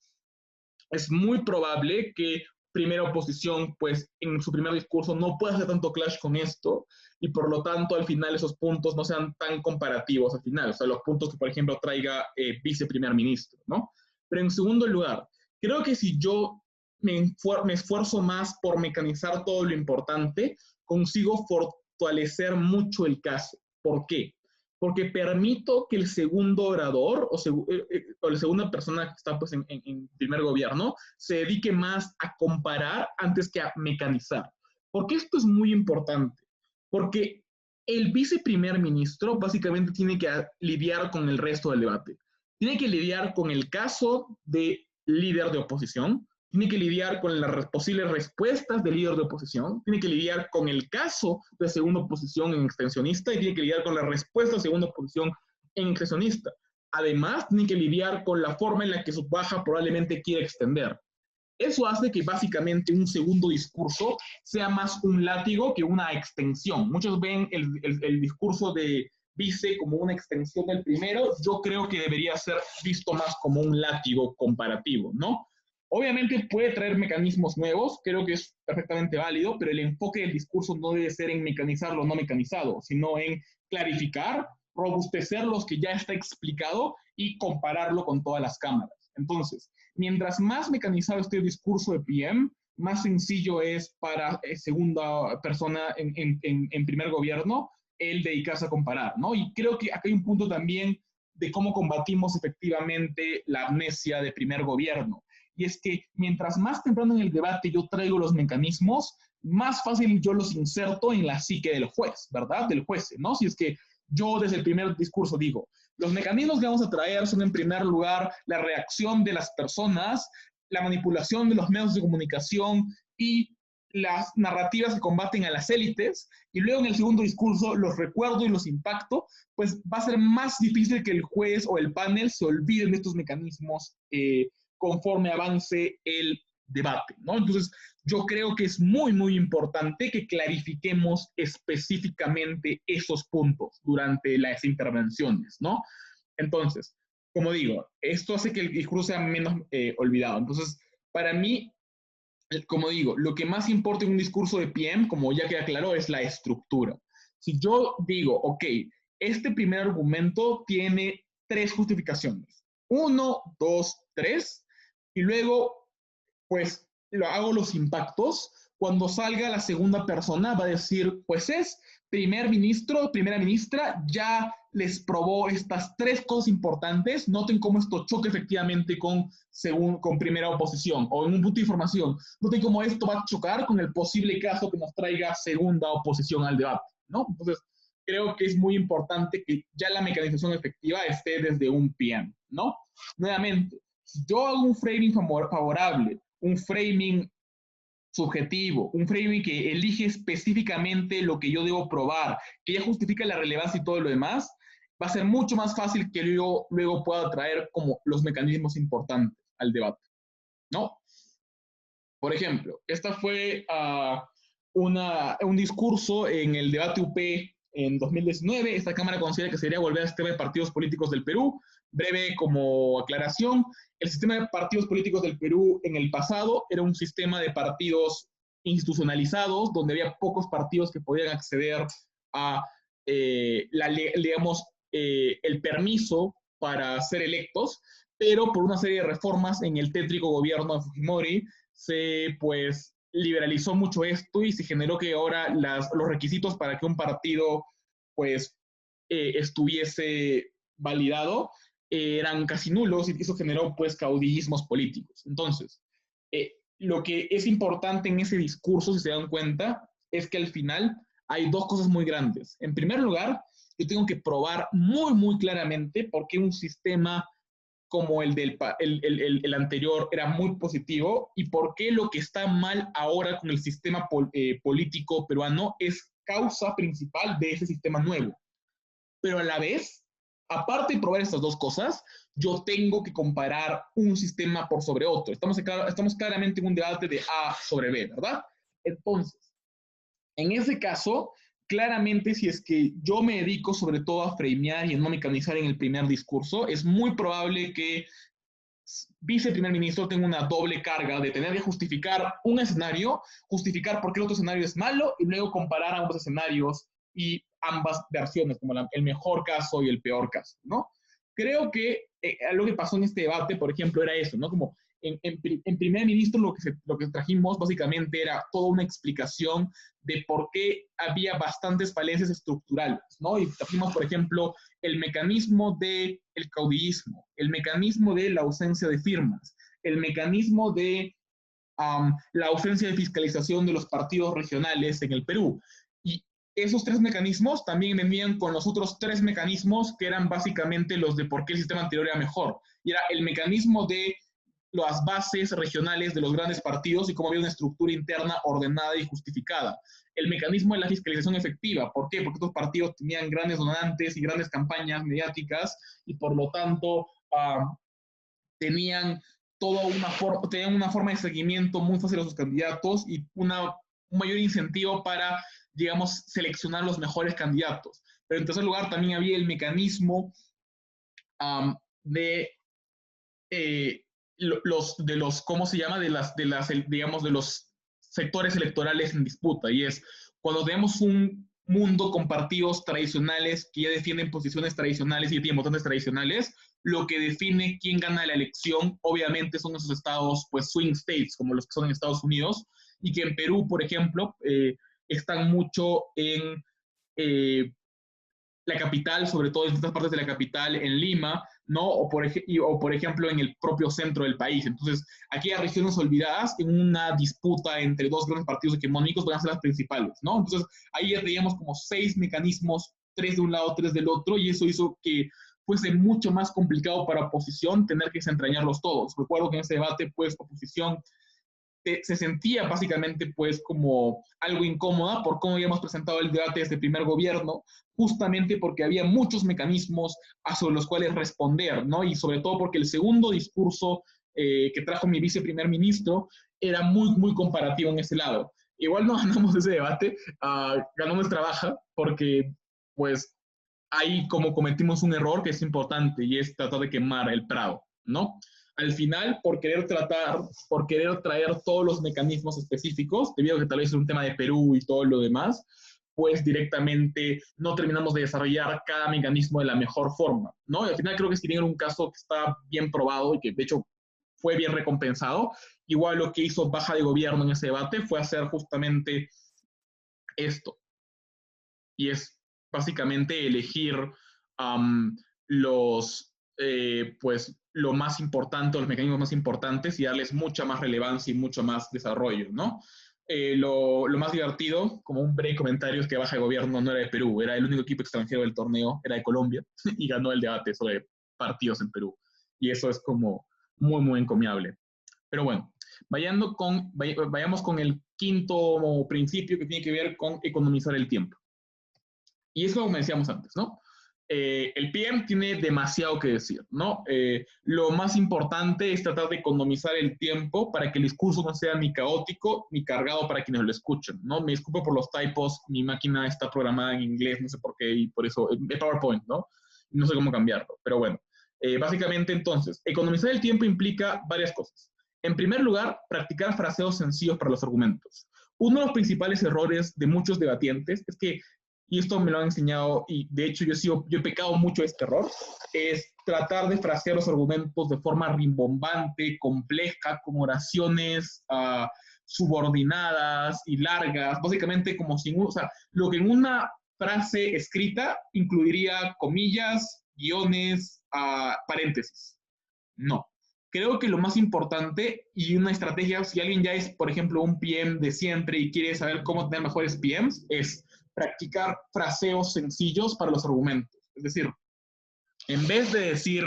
es muy probable que primera oposición, pues en su primer discurso no pueda hacer tanto clash con esto y por lo tanto al final esos puntos no sean tan comparativos al final, o sea, los puntos que por ejemplo traiga viceprimer ministro, ¿no? Pero en segundo lugar, creo que si yo me esfuerzo más por mecanizar todo lo importante, consigo fortalecer mucho el caso. ¿Por qué? Porque permito que el segundo orador o la segunda persona que está pues, en primer gobierno se dedique más a comparar antes que a mecanizar. ¿Por qué esto es muy importante? Porque el viceprimer ministro básicamente tiene que lidiar con el resto del debate. Tiene que lidiar con el caso de líder de oposición, tiene que lidiar con las posibles respuestas del líder de oposición, tiene que lidiar con el caso de segunda oposición en extensionista y tiene que lidiar con la respuesta de segunda oposición en extensionista. Además, tiene que lidiar con la forma en la que su baja probablemente quiere extender. Eso hace que básicamente un segundo discurso sea más un látigo que una extensión. Muchos ven el discurso de Vice como una extensión del primero. Yo creo que debería ser visto más como un látigo comparativo, ¿no? Obviamente puede traer mecanismos nuevos, creo que es perfectamente válido, pero el enfoque del discurso no debe ser en mecanizar lo no mecanizado, sino en clarificar, robustecer los que ya está explicado y compararlo con todas las cámaras. Entonces, mientras más mecanizado esté el discurso de PM, más sencillo es para segunda persona en primer gobierno el dedicarse a comparar, ¿no? Y creo que acá hay un punto también de cómo combatimos efectivamente la amnesia de primer gobierno. Y es que mientras más temprano en el debate yo traigo los mecanismos, más fácil yo los inserto en la psique del juez, ¿verdad? Del juez, ¿no? Si es que yo desde el primer discurso digo, los mecanismos que vamos a traer son en primer lugar la reacción de las personas, la manipulación de los medios de comunicación y las narrativas que combaten a las élites, y luego en el segundo discurso los recuerdo y los impacto, pues va a ser más difícil que el juez o el panel se olviden de estos mecanismos conforme avance el debate, ¿no? Entonces, yo creo que es muy, muy importante que clarifiquemos específicamente esos puntos durante las intervenciones, ¿no? Entonces, como digo, esto hace que el discurso sea menos olvidado. Entonces, para mí, como digo, lo que más importa en un discurso de PM, como ya queda claro, es la estructura. Si yo digo, ok, este primer argumento tiene tres justificaciones. Uno, dos, tres, y luego, pues, lo hago los impactos. Cuando salga la segunda persona va a decir, pues es primer ministro, primera ministra, ya les probó estas tres cosas importantes. Noten cómo esto choca efectivamente con primera oposición, o en un punto de información. Noten cómo esto va a chocar con el posible caso que nos traiga segunda oposición al debate, ¿no? Entonces, creo que es muy importante que ya la mecanización efectiva esté desde un PM, ¿no? Nuevamente, si yo hago un framing favorable, un framing subjetivo, un framing que elige específicamente lo que yo debo probar, que ya justifica la relevancia y todo lo demás, va a ser mucho más fácil que yo luego pueda traer como los mecanismos importantes al debate, ¿no? Por ejemplo, esta fue un discurso en el debate UP en 2019. Esta Cámara considera que sería volver al sistema de partidos políticos del Perú. Breve como aclaración, el sistema de partidos políticos del Perú en el pasado era un sistema de partidos institucionalizados, donde había pocos partidos que podían acceder a, digamos, el permiso para ser electos, pero por una serie de reformas en el tétrico gobierno de Fujimori, se pues liberalizó mucho esto y se generó que ahora los requisitos para que un partido pues estuviese validado eran casi nulos y eso generó pues caudillismos políticos. Entonces, lo que es importante en ese discurso, si se dan cuenta, es que al final hay dos cosas muy grandes. En primer lugar, yo tengo que probar muy, muy claramente por qué un sistema como el anterior era muy positivo y por qué lo que está mal ahora con el sistema político peruano es causa principal de ese sistema nuevo. Pero a la vez, aparte de probar estas dos cosas, yo tengo que comparar un sistema por sobre otro. Estamos claramente en un debate de A sobre B, ¿verdad? Entonces, en ese caso, claramente si es que yo me dedico sobre todo a framear y a no mecanizar en el primer discurso, es muy probable que viceprimer ministro tenga una doble carga de tener que justificar un escenario, justificar por qué el otro escenario es malo y luego comparar ambos escenarios y ambas versiones, como el mejor caso y el peor caso, ¿no? Creo que lo que pasó en este debate, por ejemplo, era eso, ¿no? Como en primer ministro lo que trajimos básicamente era toda una explicación de por qué había bastantes falencias estructurales, ¿no? Y trajimos, por ejemplo, el mecanismo del caudillismo, el mecanismo de la ausencia de firmas, el mecanismo de la ausencia de fiscalización de los partidos regionales en el Perú. Y esos tres mecanismos también venían con los otros tres mecanismos que eran básicamente los de por qué el sistema anterior era mejor. Y era el mecanismo de las bases regionales de los grandes partidos y cómo había una estructura interna ordenada y justificada. El mecanismo de la fiscalización efectiva. ¿Por qué? Porque estos partidos tenían grandes donantes y grandes campañas mediáticas y por lo tanto tenían tenían una forma de seguimiento muy fácil a sus candidatos y un mayor incentivo para, digamos, seleccionar los mejores candidatos. Pero en tercer lugar también había el mecanismo de ¿cómo se llama? Digamos, de los sectores electorales en disputa. Y es cuando tenemos un mundo con partidos tradicionales que ya defienden posiciones tradicionales y tienen votantes tradicionales, lo que define quién gana la elección, obviamente, son esos estados, pues, swing states, como los que son en Estados Unidos, y que en Perú, por ejemplo, están mucho en la capital, sobre todo en distintas partes de la capital, en Lima, ¿no? O por ejemplo, en el propio centro del país. Entonces, aquellas regiones olvidadas en una disputa entre dos grandes partidos hegemónicos van a ser las principales, ¿no? Entonces, ahí ya teníamos como 6 mecanismos, 3 de un lado, 3 del otro, y eso hizo que fuese mucho más complicado para oposición tener que desentrañarlos todos. Recuerdo que en ese debate, pues, oposición se sentía básicamente pues como algo incómoda por cómo habíamos presentado el debate desde el primer gobierno, justamente porque había muchos mecanismos sobre los cuales responder, ¿no? Y sobre todo porque el segundo discurso que trajo mi viceprimer ministro era muy, muy comparativo en ese lado. Igual no ganamos ese debate, ganó nuestra baja, porque pues ahí como cometimos un error que es importante y es tratar de quemar el Prado, ¿no? Al final, por querer traer todos los mecanismos específicos, debido a que tal vez es un tema de Perú y todo lo demás, pues directamente no terminamos de desarrollar cada mecanismo de la mejor forma, ¿no? Y al final creo que si tienen un caso que está bien probado y que de hecho fue bien recompensado, igual lo que hizo Baja de Gobierno en ese debate fue hacer justamente esto. Y es básicamente elegir pues, lo más importante, los mecanismos más importantes y darles mucha más relevancia y mucho más desarrollo, ¿no? Lo más divertido, como un breve comentario, es que Baja de Gobierno no era de Perú, era el único equipo extranjero del torneo, era de Colombia, y ganó el debate sobre partidos en Perú. Y eso es como muy, muy encomiable. Pero bueno, vayamos con el quinto principio que tiene que ver con economizar el tiempo. Y es como decíamos antes, ¿no? El PM tiene demasiado que decir, ¿no? Lo más importante es tratar de economizar el tiempo para que el discurso no sea ni caótico ni cargado para quienes lo escuchen, ¿no? Me disculpo por los typos, mi máquina está programada en inglés, no sé por qué, y por eso, es PowerPoint, ¿no? No sé cómo cambiarlo, pero bueno. Básicamente, entonces, economizar el tiempo implica varias cosas. En primer lugar, practicar fraseos sencillos para los argumentos. Uno de los principales errores de muchos debatientes es que, y esto me lo han enseñado, y de hecho yo he pecado mucho de este error, es tratar de frasear los argumentos de forma rimbombante, compleja, con oraciones subordinadas y largas, básicamente como si, o sea, lo que en una frase escrita incluiría comillas, guiones, paréntesis. No. Creo que lo más importante y una estrategia, si alguien ya es, por ejemplo, un PM de siempre y quiere saber cómo tener mejores PMs, es practicar fraseos sencillos para los argumentos. Es decir, en vez de decir,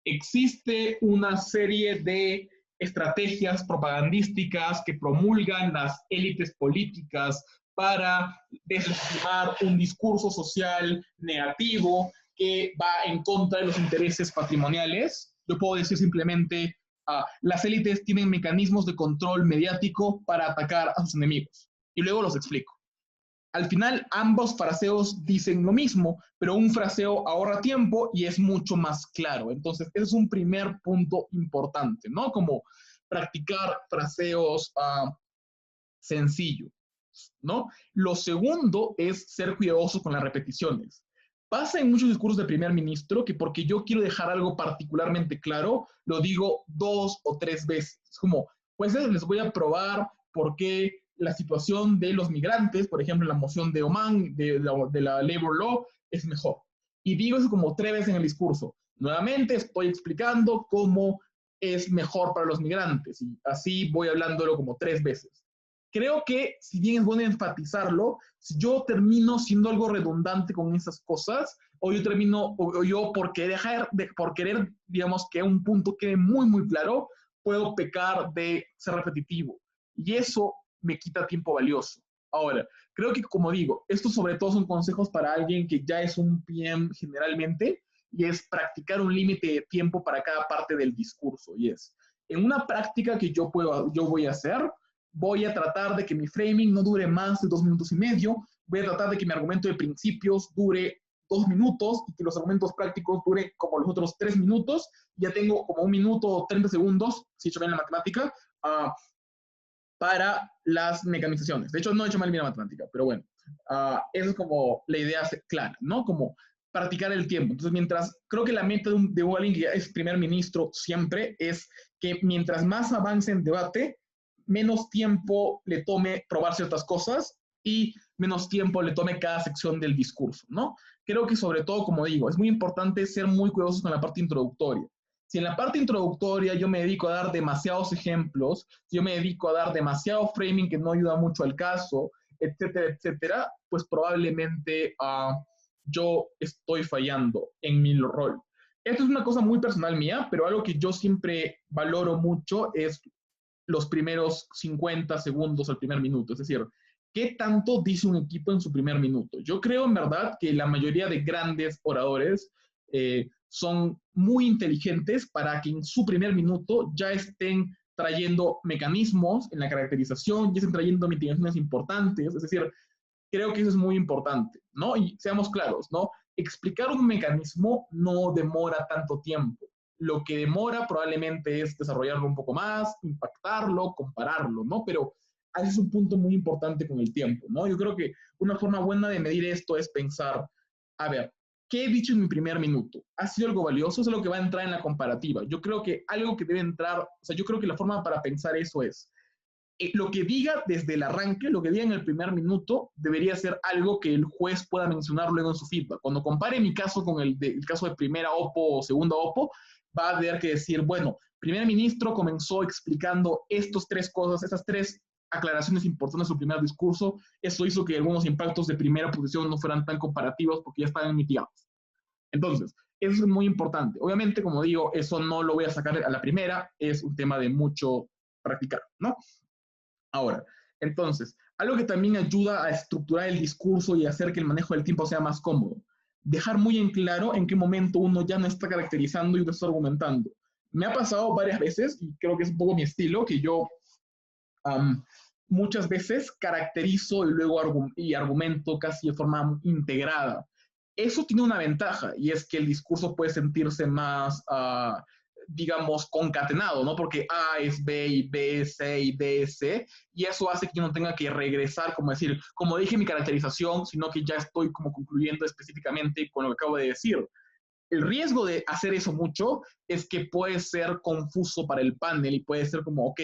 existe una serie de estrategias propagandísticas que promulgan las élites políticas para deslegitimar un discurso social negativo que va en contra de los intereses patrimoniales, yo puedo decir simplemente, las élites tienen mecanismos de control mediático para atacar a sus enemigos. Y luego los explico. Al final, ambos fraseos dicen lo mismo, pero un fraseo ahorra tiempo y es mucho más claro. Entonces, ese es un primer punto importante, ¿no? Como practicar fraseos sencillos, ¿no? Lo segundo es ser cuidadoso con las repeticiones. Pasa en muchos discursos del primer ministro que porque yo quiero dejar algo particularmente claro, lo digo 2 o 3 veces. Es como, pues les voy a probar por qué la situación de los migrantes, por ejemplo, la moción de Oman, de la Labor Law, es mejor. Y digo eso como 3 veces en el discurso. Nuevamente estoy explicando cómo es mejor para los migrantes y así voy hablándolo como 3 veces. Creo que, si bien es bueno enfatizarlo, si yo termino siendo algo redundante con esas cosas, o yo por querer, digamos, que un punto quede muy, muy claro, puedo pecar de ser repetitivo. Y eso me quita tiempo valioso. Ahora, creo que, como digo, estos sobre todo son consejos para alguien que ya es un PM generalmente, y es practicar un límite de tiempo para cada parte del discurso. Y es, en una práctica que yo voy a hacer, voy a tratar de que mi framing no dure más de 2 minutos y medio, voy a tratar de que mi argumento de principios dure 2 minutos y que los argumentos prácticos duren como los otros 3 minutos. Ya tengo como 1 minuto o 30 segundos, si he hecho bien la matemática, para las mecanizaciones. De hecho, no he hecho mal bien la matemática, pero bueno, eso es como la idea clara, ¿no? Como practicar el tiempo. Entonces, creo que la meta de alguien que es primer ministro siempre es que mientras más avance en debate, menos tiempo le tome probar ciertas cosas y menos tiempo le tome cada sección del discurso, ¿no? Creo que sobre todo, como digo, es muy importante ser muy cuidadosos con la parte introductoria. Si en la parte introductoria yo me dedico a dar demasiados ejemplos, si yo me dedico a dar demasiado framing que no ayuda mucho al caso, etcétera, etcétera, pues probablemente yo estoy fallando en mi rol. Esto es una cosa muy personal mía, pero algo que yo siempre valoro mucho es los primeros 50 segundos al primer minuto. Es decir, ¿qué tanto dice un equipo en su primer minuto? Yo creo en verdad que la mayoría de grandes oradores son muy inteligentes para que en su primer minuto ya estén trayendo mecanismos en la caracterización, ya estén trayendo mitigaciones importantes. Es decir, creo que eso es muy importante, ¿no? Y seamos claros, ¿no? Explicar un mecanismo no demora tanto tiempo. Lo que demora probablemente es desarrollarlo un poco más, impactarlo, compararlo, ¿no? Pero ese es un punto muy importante con el tiempo, ¿no? Yo creo que una forma buena de medir esto es pensar, a ver, ¿qué he dicho en mi primer minuto? ¿Ha sido algo valioso? ¿Es lo que va a entrar en la comparativa? Yo creo que algo que debe entrar, o sea, yo creo que la forma para pensar eso es, lo que diga desde el arranque, lo que diga en el primer minuto, debería ser algo que el juez pueda mencionar luego en su feedback. Cuando compare mi caso con el caso de primera OPO o segunda OPO, va a tener que decir, bueno, primer ministro comenzó explicando estas 3 cosas, estas 3 aclaraciones importantes en su primer discurso. Eso hizo que algunos impactos de primera posición no fueran tan comparativos porque ya estaban mitigados. Entonces, eso es muy importante. Obviamente, como digo, eso no lo voy a sacar a la primera, es un tema de mucho practicar, ¿no? Ahora, entonces, algo que también ayuda a estructurar el discurso y hacer que el manejo del tiempo sea más cómodo. Dejar muy en claro en qué momento uno ya no está caracterizando y no está argumentando. Me ha pasado varias veces, y creo que es un poco mi estilo, que yo muchas veces caracterizo y luego argumento casi de forma integrada. Eso tiene una ventaja, y es que el discurso puede sentirse más digamos, concatenado, ¿no? Porque A es B y B es C y D es C, y eso hace que yo no tenga que regresar, como decir, como dije mi caracterización, sino que ya estoy como concluyendo específicamente con lo que acabo de decir. El riesgo de hacer eso mucho es que puede ser confuso para el panel y puede ser como, ok,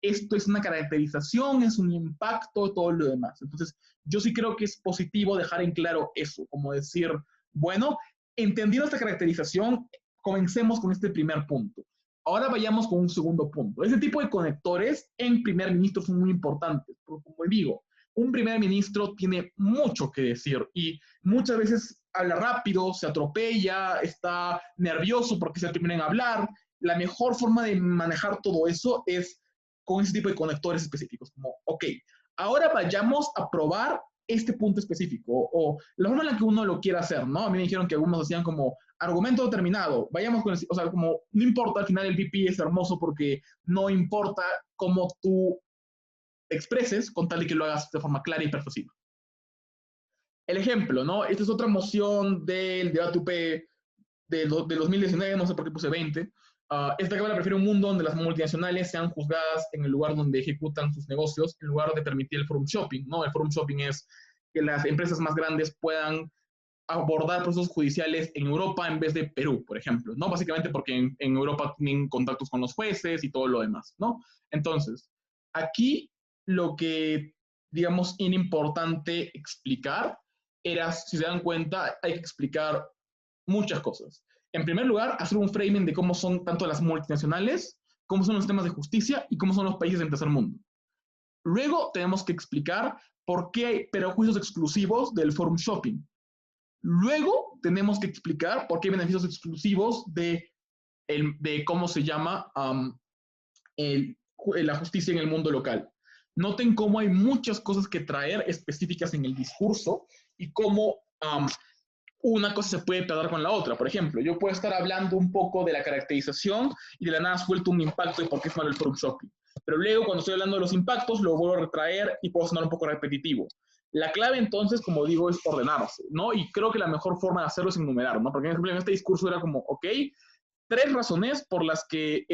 esto es una caracterización, es un impacto, todo lo demás. Entonces, yo sí creo que es positivo dejar en claro eso, como decir, bueno, entendiendo esta caracterización, comencemos con este primer punto. Ahora vayamos con un segundo punto. Ese tipo de conectores en primer ministro son muy importantes, porque como digo, un primer ministro tiene mucho que decir y muchas veces habla rápido, se atropella, está nervioso porque se termina en hablar. La mejor forma de manejar todo eso es con ese tipo de conectores específicos, como, ok, ahora vayamos a probar este punto específico o la forma en la que uno lo quiera hacer, ¿no? A mí me dijeron que algunos hacían como argumento determinado, vayamos con el, o sea, como no importa, al final el VP es hermoso porque no importa cómo tú expreses con tal de que lo hagas de forma clara y persuasiva. El ejemplo, ¿no? Esta es otra moción del debate UP de 2019, no sé por qué puse 20. Esta Cámara prefiere un mundo donde las multinacionales sean juzgadas en el lugar donde ejecutan sus negocios, en lugar de permitir el forum shopping, ¿no? El forum shopping es que las empresas más grandes puedan abordar procesos judiciales en Europa en vez de Perú, por ejemplo, ¿no? Básicamente porque en Europa tienen contactos con los jueces y todo lo demás, ¿no? Entonces, aquí lo que, digamos, era importante explicar era, si se dan cuenta, hay que explicar muchas cosas. En primer lugar, hacer un framing de cómo son tanto las multinacionales, cómo son los temas de justicia y cómo son los países del tercer mundo. Luego tenemos que explicar por qué hay perjuicios exclusivos del forum shopping. Luego tenemos que explicar por qué hay beneficios exclusivos de ¿cómo se llama? la justicia en el mundo local. Noten cómo hay muchas cosas que traer específicas en el discurso y cómo una cosa se puede pegar con la otra. Por ejemplo, yo puedo estar hablando un poco de la caracterización y de la nada suelto un impacto de por qué es malo el forum shopping. Pero luego, cuando estoy hablando de los impactos, lo vuelvo a retraer y puedo sonar un poco repetitivo. La clave, entonces, como digo, es ordenarse, ¿no? Y creo que la mejor forma de hacerlo es enumerar, ¿no? Porque, por ejemplo, en este discurso era como, ok, 3 razones por las que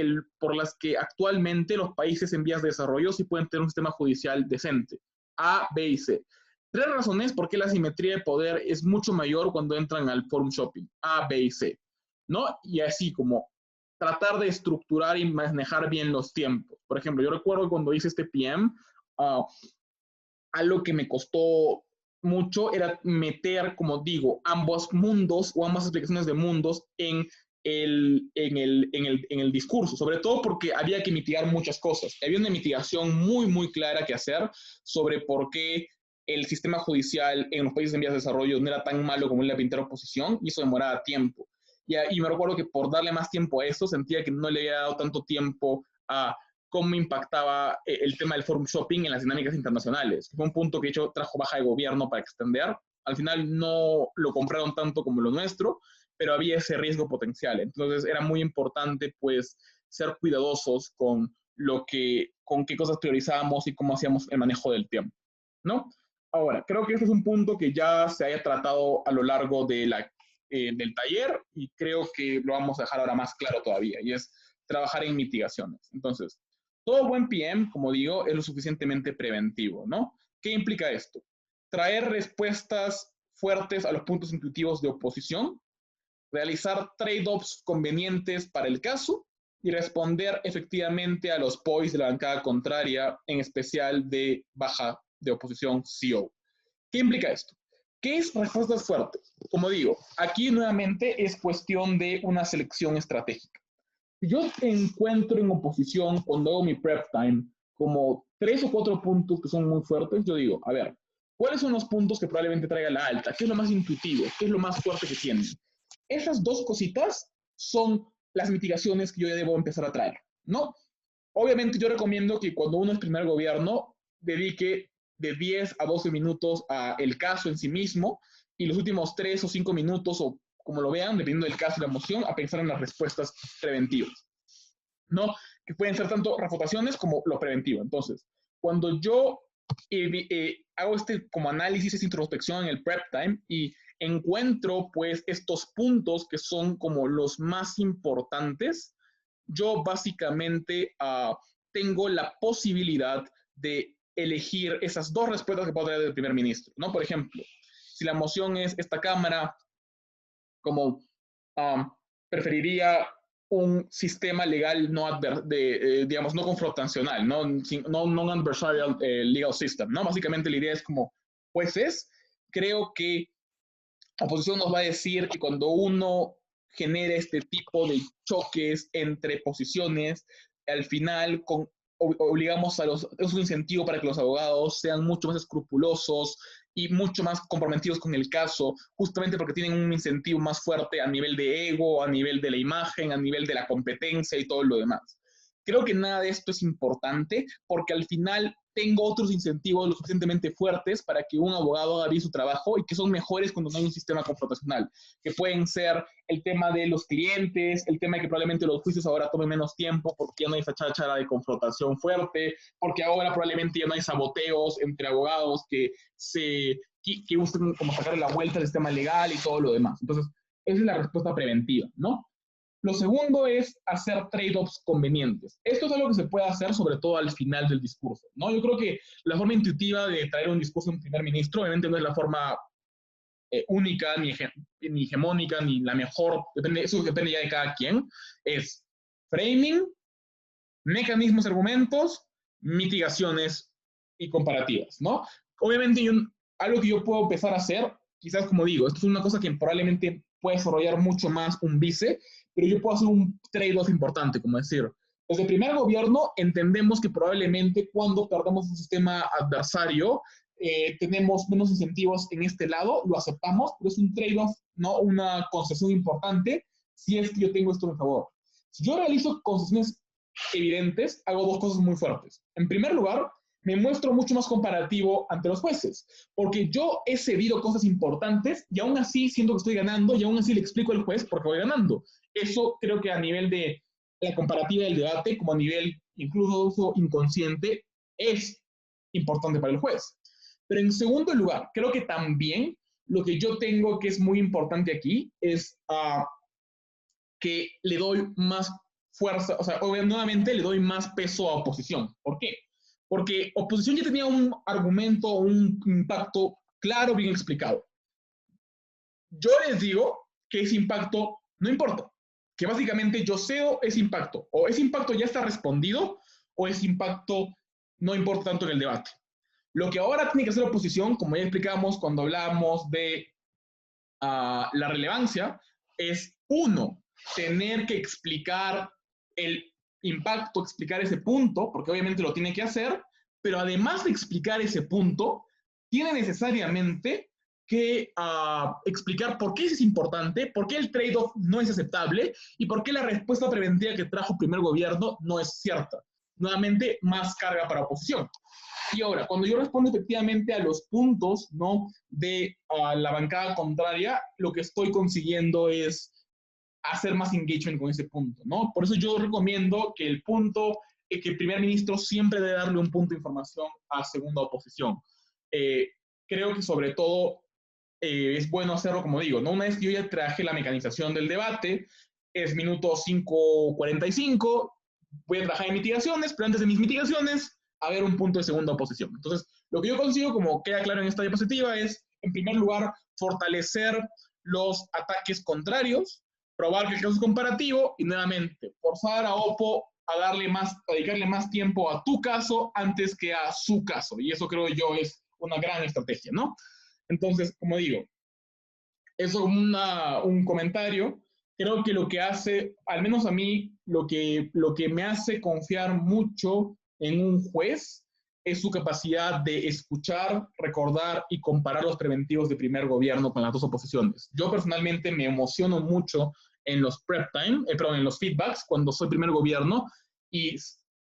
actualmente los países en vías de desarrollo sí pueden tener un sistema judicial decente. A, B y C. 3 razones por qué la asimetría de poder es mucho mayor cuando entran al forum shopping. A, B y C. ¿No? Y así como tratar de estructurar y manejar bien los tiempos. Por ejemplo, yo recuerdo cuando hice este PM, algo que me costó mucho era meter, como digo, ambos mundos o ambas explicaciones de mundos en el discurso, sobre todo porque había que mitigar muchas cosas. Había una mitigación muy, muy clara que hacer sobre por qué el sistema judicial en los países en vías de desarrollo no era tan malo como en la pintar oposición, y eso demoraba tiempo. Y me recuerdo que por darle más tiempo a eso, sentía que no le había dado tanto tiempo a cómo impactaba el tema del forum shopping en las dinámicas internacionales. Fue un punto que de hecho trajo baja de gobierno para extender. Al final no lo compraron tanto como lo nuestro, pero había ese riesgo potencial. Entonces era muy importante pues ser cuidadosos con con qué cosas priorizábamos y cómo hacíamos el manejo del tiempo, ¿no? Ahora, creo que este es un punto que ya se haya tratado a lo largo del taller y creo que lo vamos a dejar ahora más claro todavía, y es trabajar en mitigaciones. Entonces, todo buen PM, como digo, es lo suficientemente preventivo, ¿no? ¿Qué implica esto? Traer respuestas fuertes a los puntos intuitivos de oposición, realizar trade-offs convenientes para el caso y responder efectivamente a los POIs de la bancada contraria, en especial de baja de oposición CO. ¿Qué implica esto? ¿Qué es respuestas fuertes? Como digo, aquí nuevamente es cuestión de una selección estratégica. Yo encuentro en oposición, cuando hago mi prep time, como 3 o 4 puntos que son muy fuertes. Yo digo, a ver, ¿cuáles son los puntos que probablemente traiga la alta? ¿Qué es lo más intuitivo? ¿Qué es lo más fuerte que tienen? Esas 2 cositas son las mitigaciones que yo ya debo empezar a traer, ¿no? Obviamente yo recomiendo que cuando uno es primer gobierno, dedique de 10 a 12 minutos a el caso en sí mismo, y los últimos 3 o 5 minutos, o como lo vean, dependiendo del caso y la moción, a pensar en las respuestas preventivas, ¿no? Que pueden ser tanto refutaciones como lo preventivo. Entonces, cuando yo hago como análisis, esta introspección en el prep time y encuentro pues estos puntos que son como los más importantes, yo básicamente tengo la posibilidad de elegir esas 2 respuestas que puedo traer del primer ministro, ¿no? Por ejemplo, si la moción es esta Cámara como preferiría un sistema legal digamos, no confrontacional, no adversarial legal system, ¿no? Básicamente la idea es como jueces. Creo que la oposición nos va a decir que cuando uno genera este tipo de choques entre posiciones, al final obligamos es un incentivo para que los abogados sean mucho más escrupulosos y mucho más comprometidos con el caso, justamente porque tienen un incentivo más fuerte a nivel de ego, a nivel de la imagen, a nivel de la competencia y todo lo demás. Creo que nada de esto es importante porque al final tengo otros incentivos lo suficientemente fuertes para que un abogado haga bien su trabajo y que son mejores cuando no hay un sistema confrontacional, que pueden ser el tema de los clientes, el tema de que probablemente los juicios ahora tomen menos tiempo porque ya no hay esa cháchara de confrontación fuerte, porque ahora probablemente ya no hay saboteos entre abogados que buscan como sacarle la vuelta al sistema legal y todo lo demás. Entonces, esa es la respuesta preventiva, ¿no? Lo segundo es hacer trade-offs convenientes. Esto es algo que se puede hacer sobre todo al final del discurso, ¿no? Yo creo que la forma intuitiva de traer un discurso a un primer ministro, obviamente no es la forma única, ni hegemónica, ni la mejor, eso depende ya de cada quien, es framing, mecanismos, argumentos, mitigaciones y comparativas, ¿no? Obviamente algo que yo puedo empezar a hacer, quizás como digo, esto es una cosa que probablemente puede desarrollar mucho más un vice, pero yo puedo hacer un trade-off importante, como decir, desde el primer gobierno entendemos que probablemente cuando perdamos un sistema adversario, tenemos menos incentivos en este lado, lo aceptamos, pero es un trade-off, ¿no? Una concesión importante si es que yo tengo esto a mi favor. Si yo realizo concesiones evidentes, hago dos cosas muy fuertes. En primer lugar, me muestro mucho más comparativo ante los jueces, porque yo he cedido cosas importantes y aún así siento que estoy ganando y aún así le explico al juez por qué voy ganando. Eso creo que a nivel de la comparativa del debate, como a nivel incluso inconsciente, es importante para el juez. Pero en segundo lugar, creo que también lo que yo tengo que es muy importante aquí es que le doy más fuerza, o sea, nuevamente le doy más peso a oposición. ¿Por qué? Porque oposición ya tenía un argumento, un impacto claro, bien explicado. Yo les digo que ese impacto no importa, que básicamente yo cedo ese impacto, o ese impacto ya está respondido, o ese impacto no importa tanto en el debate. Lo que ahora tiene que hacer la oposición, como ya explicamos cuando hablamos de la relevancia, es uno, tener que explicar el impacto, explicar ese punto, porque obviamente lo tiene que hacer, pero además de explicar ese punto, tiene necesariamente que explicar por qué es importante, por qué el trade-off no es aceptable y por qué la respuesta preventiva que trajo el primer gobierno no es cierta. Nuevamente, más carga para oposición. Y ahora, cuando yo respondo efectivamente a los puntos, ¿no?, de la bancada contraria, lo que estoy consiguiendo es hacer más engagement con ese punto, ¿no? Por eso yo recomiendo que el punto, que el primer ministro siempre debe darle un punto de información a segunda oposición. Creo que sobre todo es bueno hacerlo, como digo, ¿no? Una vez que yo ya traje la mecanización del debate, es minuto 5:45, voy a trabajar en mitigaciones, pero antes de mis mitigaciones, a ver un punto de segunda oposición. Entonces, lo que yo consigo, como queda claro en esta diapositiva, es, en primer lugar, fortalecer los ataques contrarios, probar que el caso es comparativo y, nuevamente, forzar a Oppo a dedicarle más tiempo a tu caso antes que a su caso. Y eso creo yo es una gran estrategia, ¿no? Entonces, como digo, eso es un comentario. Creo que lo que hace, al menos a mí, lo que me hace confiar mucho en un juez es su capacidad de escuchar, recordar y comparar los preventivos de primer gobierno con las dos oposiciones. Yo personalmente me emociono mucho en los en los feedbacks cuando soy primer gobierno y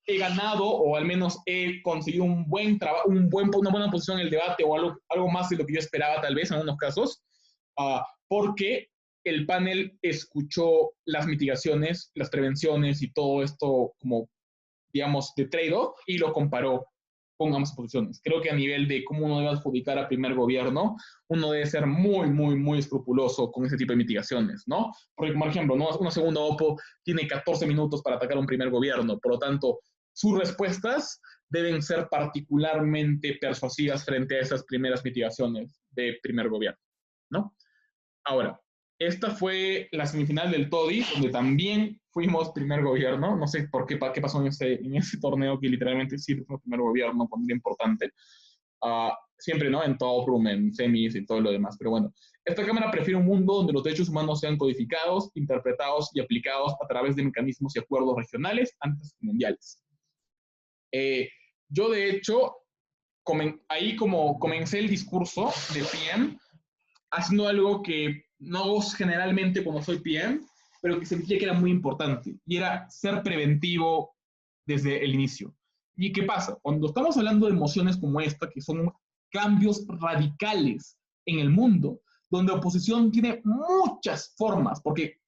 he ganado o al menos he conseguido un buen trabajo, una buena posición en el debate o algo más de lo que yo esperaba tal vez en algunos casos, porque el panel escuchó las mitigaciones, las prevenciones y todo esto como, digamos, de trade-off y lo comparó con ambas posiciones. Creo que a nivel de cómo uno debe adjudicar a primer gobierno, uno debe ser muy, muy, muy escrupuloso con ese tipo de mitigaciones, ¿no? Porque, por ejemplo, ¿no?, una segunda OPO tiene 14 minutos para atacar a un primer gobierno, por lo tanto, sus respuestas deben ser particularmente persuasivas frente a esas primeras mitigaciones de primer gobierno, ¿no? Ahora, esta fue la semifinal del TODI, donde también fuimos primer gobierno. No sé por qué pasó en ese torneo que literalmente sí fuimos primer gobierno, cuando era importante. Siempre, ¿no?, en top room, en semis y todo lo demás. Pero bueno, esta Cámara prefiere un mundo donde los derechos humanos sean codificados, interpretados y aplicados a través de mecanismos y acuerdos regionales antes que mundiales. Yo, de hecho, ahí como comencé el discurso de PM, haciendo algo que no hago generalmente cuando soy PM, pero que sentía que era muy importante, y era ser preventivo desde el inicio. ¿Y qué pasa? Cuando estamos hablando de emociones como esta, que son cambios radicales en el mundo, donde oposición tiene muchas formas, porque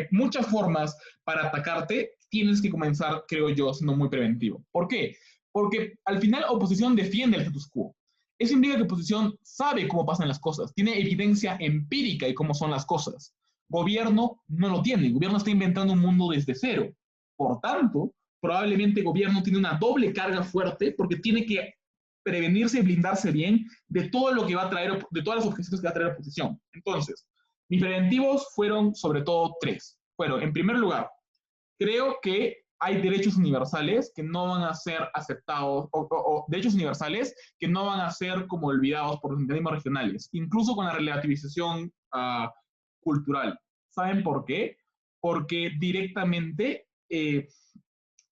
muchas formas para atacarte, tienes que comenzar, creo yo, siendo muy preventivo. ¿Por qué? Porque al final oposición defiende el status quo. Eso implica que oposición sabe cómo pasan las cosas, tiene evidencia empírica de cómo son las cosas. Gobierno no lo tiene, el gobierno está inventando un mundo desde cero. Por tanto, probablemente el gobierno tiene una doble carga fuerte porque tiene que prevenirse y blindarse bien de todo lo que va a traer, de todas las objeciones que va a traer la oposición. Entonces, mis preventivos fueron sobre todo tres. Fueron, en primer lugar, creo que hay derechos universales que no van a ser aceptados, o derechos universales que no van a ser como olvidados por los mecanismos regionales, incluso con la relativización cultural. ¿Saben por qué? Porque directamente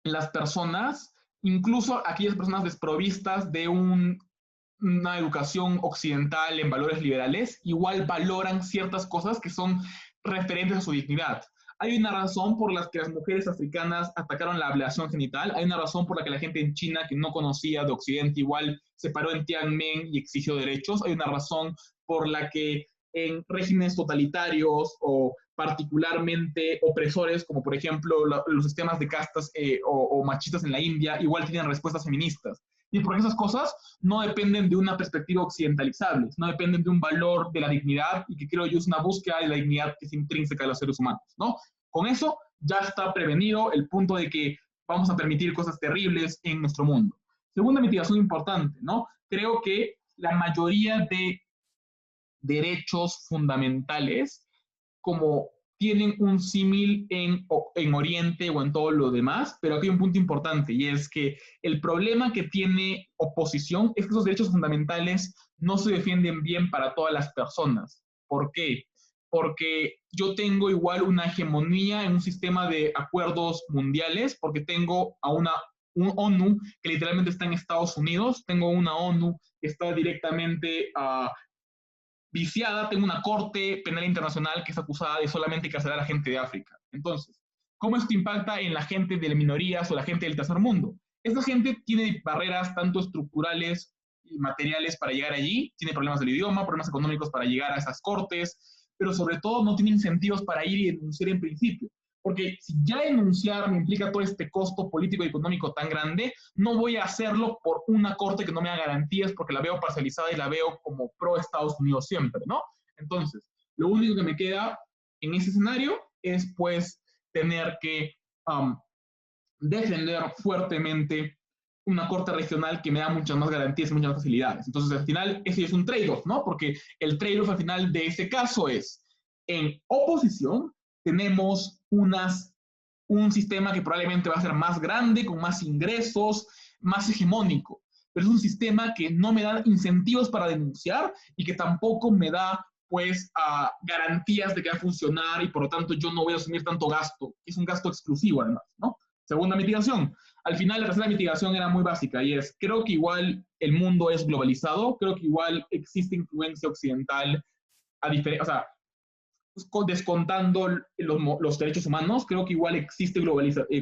las personas, incluso aquellas personas desprovistas de una educación occidental en valores liberales, igual valoran ciertas cosas que son referentes a su dignidad. Hay una razón por la que las mujeres africanas atacaron la ablación genital, hay una razón por la que la gente en China que no conocía de Occidente igual se paró en Tiananmen y exigió derechos, hay una razón por la que en regímenes totalitarios o particularmente opresores, como por ejemplo los sistemas de castas o machistas en la India, igual tienen respuestas feministas. Y porque esas cosas no dependen de una perspectiva occidentalizable, no dependen de un valor de la dignidad y que creo yo es una búsqueda de la dignidad que es intrínseca de los seres humanos, ¿no? Con eso ya está prevenido el punto de que vamos a permitir cosas terribles en nuestro mundo. Segunda mitigación importante, ¿no? Creo que la mayoría de derechos fundamentales, como tienen un símil en Oriente o en todo lo demás, pero aquí hay un punto importante y es que el problema que tiene oposición es que esos derechos fundamentales no se defienden bien para todas las personas. ¿Por qué? Porque yo tengo igual una hegemonía en un sistema de acuerdos mundiales, porque tengo a un ONU que literalmente está en Estados Unidos, tengo una ONU que está directamente viciada, tengo una corte penal internacional que es acusada de solamente encarcelar a gente de África. Entonces, ¿cómo esto impacta en la gente de las minorías o la gente del tercer mundo? Esta gente tiene barreras tanto estructurales y materiales para llegar allí, tiene problemas del idioma, problemas económicos para llegar a esas cortes, pero sobre todo no tiene incentivos para ir y denunciar en principio. Porque si ya denunciar me implica todo este costo político y económico tan grande, no voy a hacerlo por una corte que no me da garantías porque la veo parcializada y la veo como pro Estados Unidos siempre, ¿no? Entonces, lo único que me queda en ese escenario es pues tener que defender fuertemente una corte regional que me da muchas más garantías y muchas más facilidades. Entonces, al final, ese es un trade-off, ¿no? Porque el trade-off al final de ese caso es, en oposición, tenemos un sistema que probablemente va a ser más grande, con más ingresos, más hegemónico, pero es un sistema que no me da incentivos para denunciar y que tampoco me da pues garantías de que va a funcionar y por lo tanto yo no voy a asumir tanto gasto, que es un gasto exclusivo además, ¿no? Segunda mitigación. Al final la tercera mitigación era muy básica y es, creo que igual el mundo es globalizado, creo que igual existe influencia occidental a diferencia, o sea, descontando los derechos humanos, creo que igual existe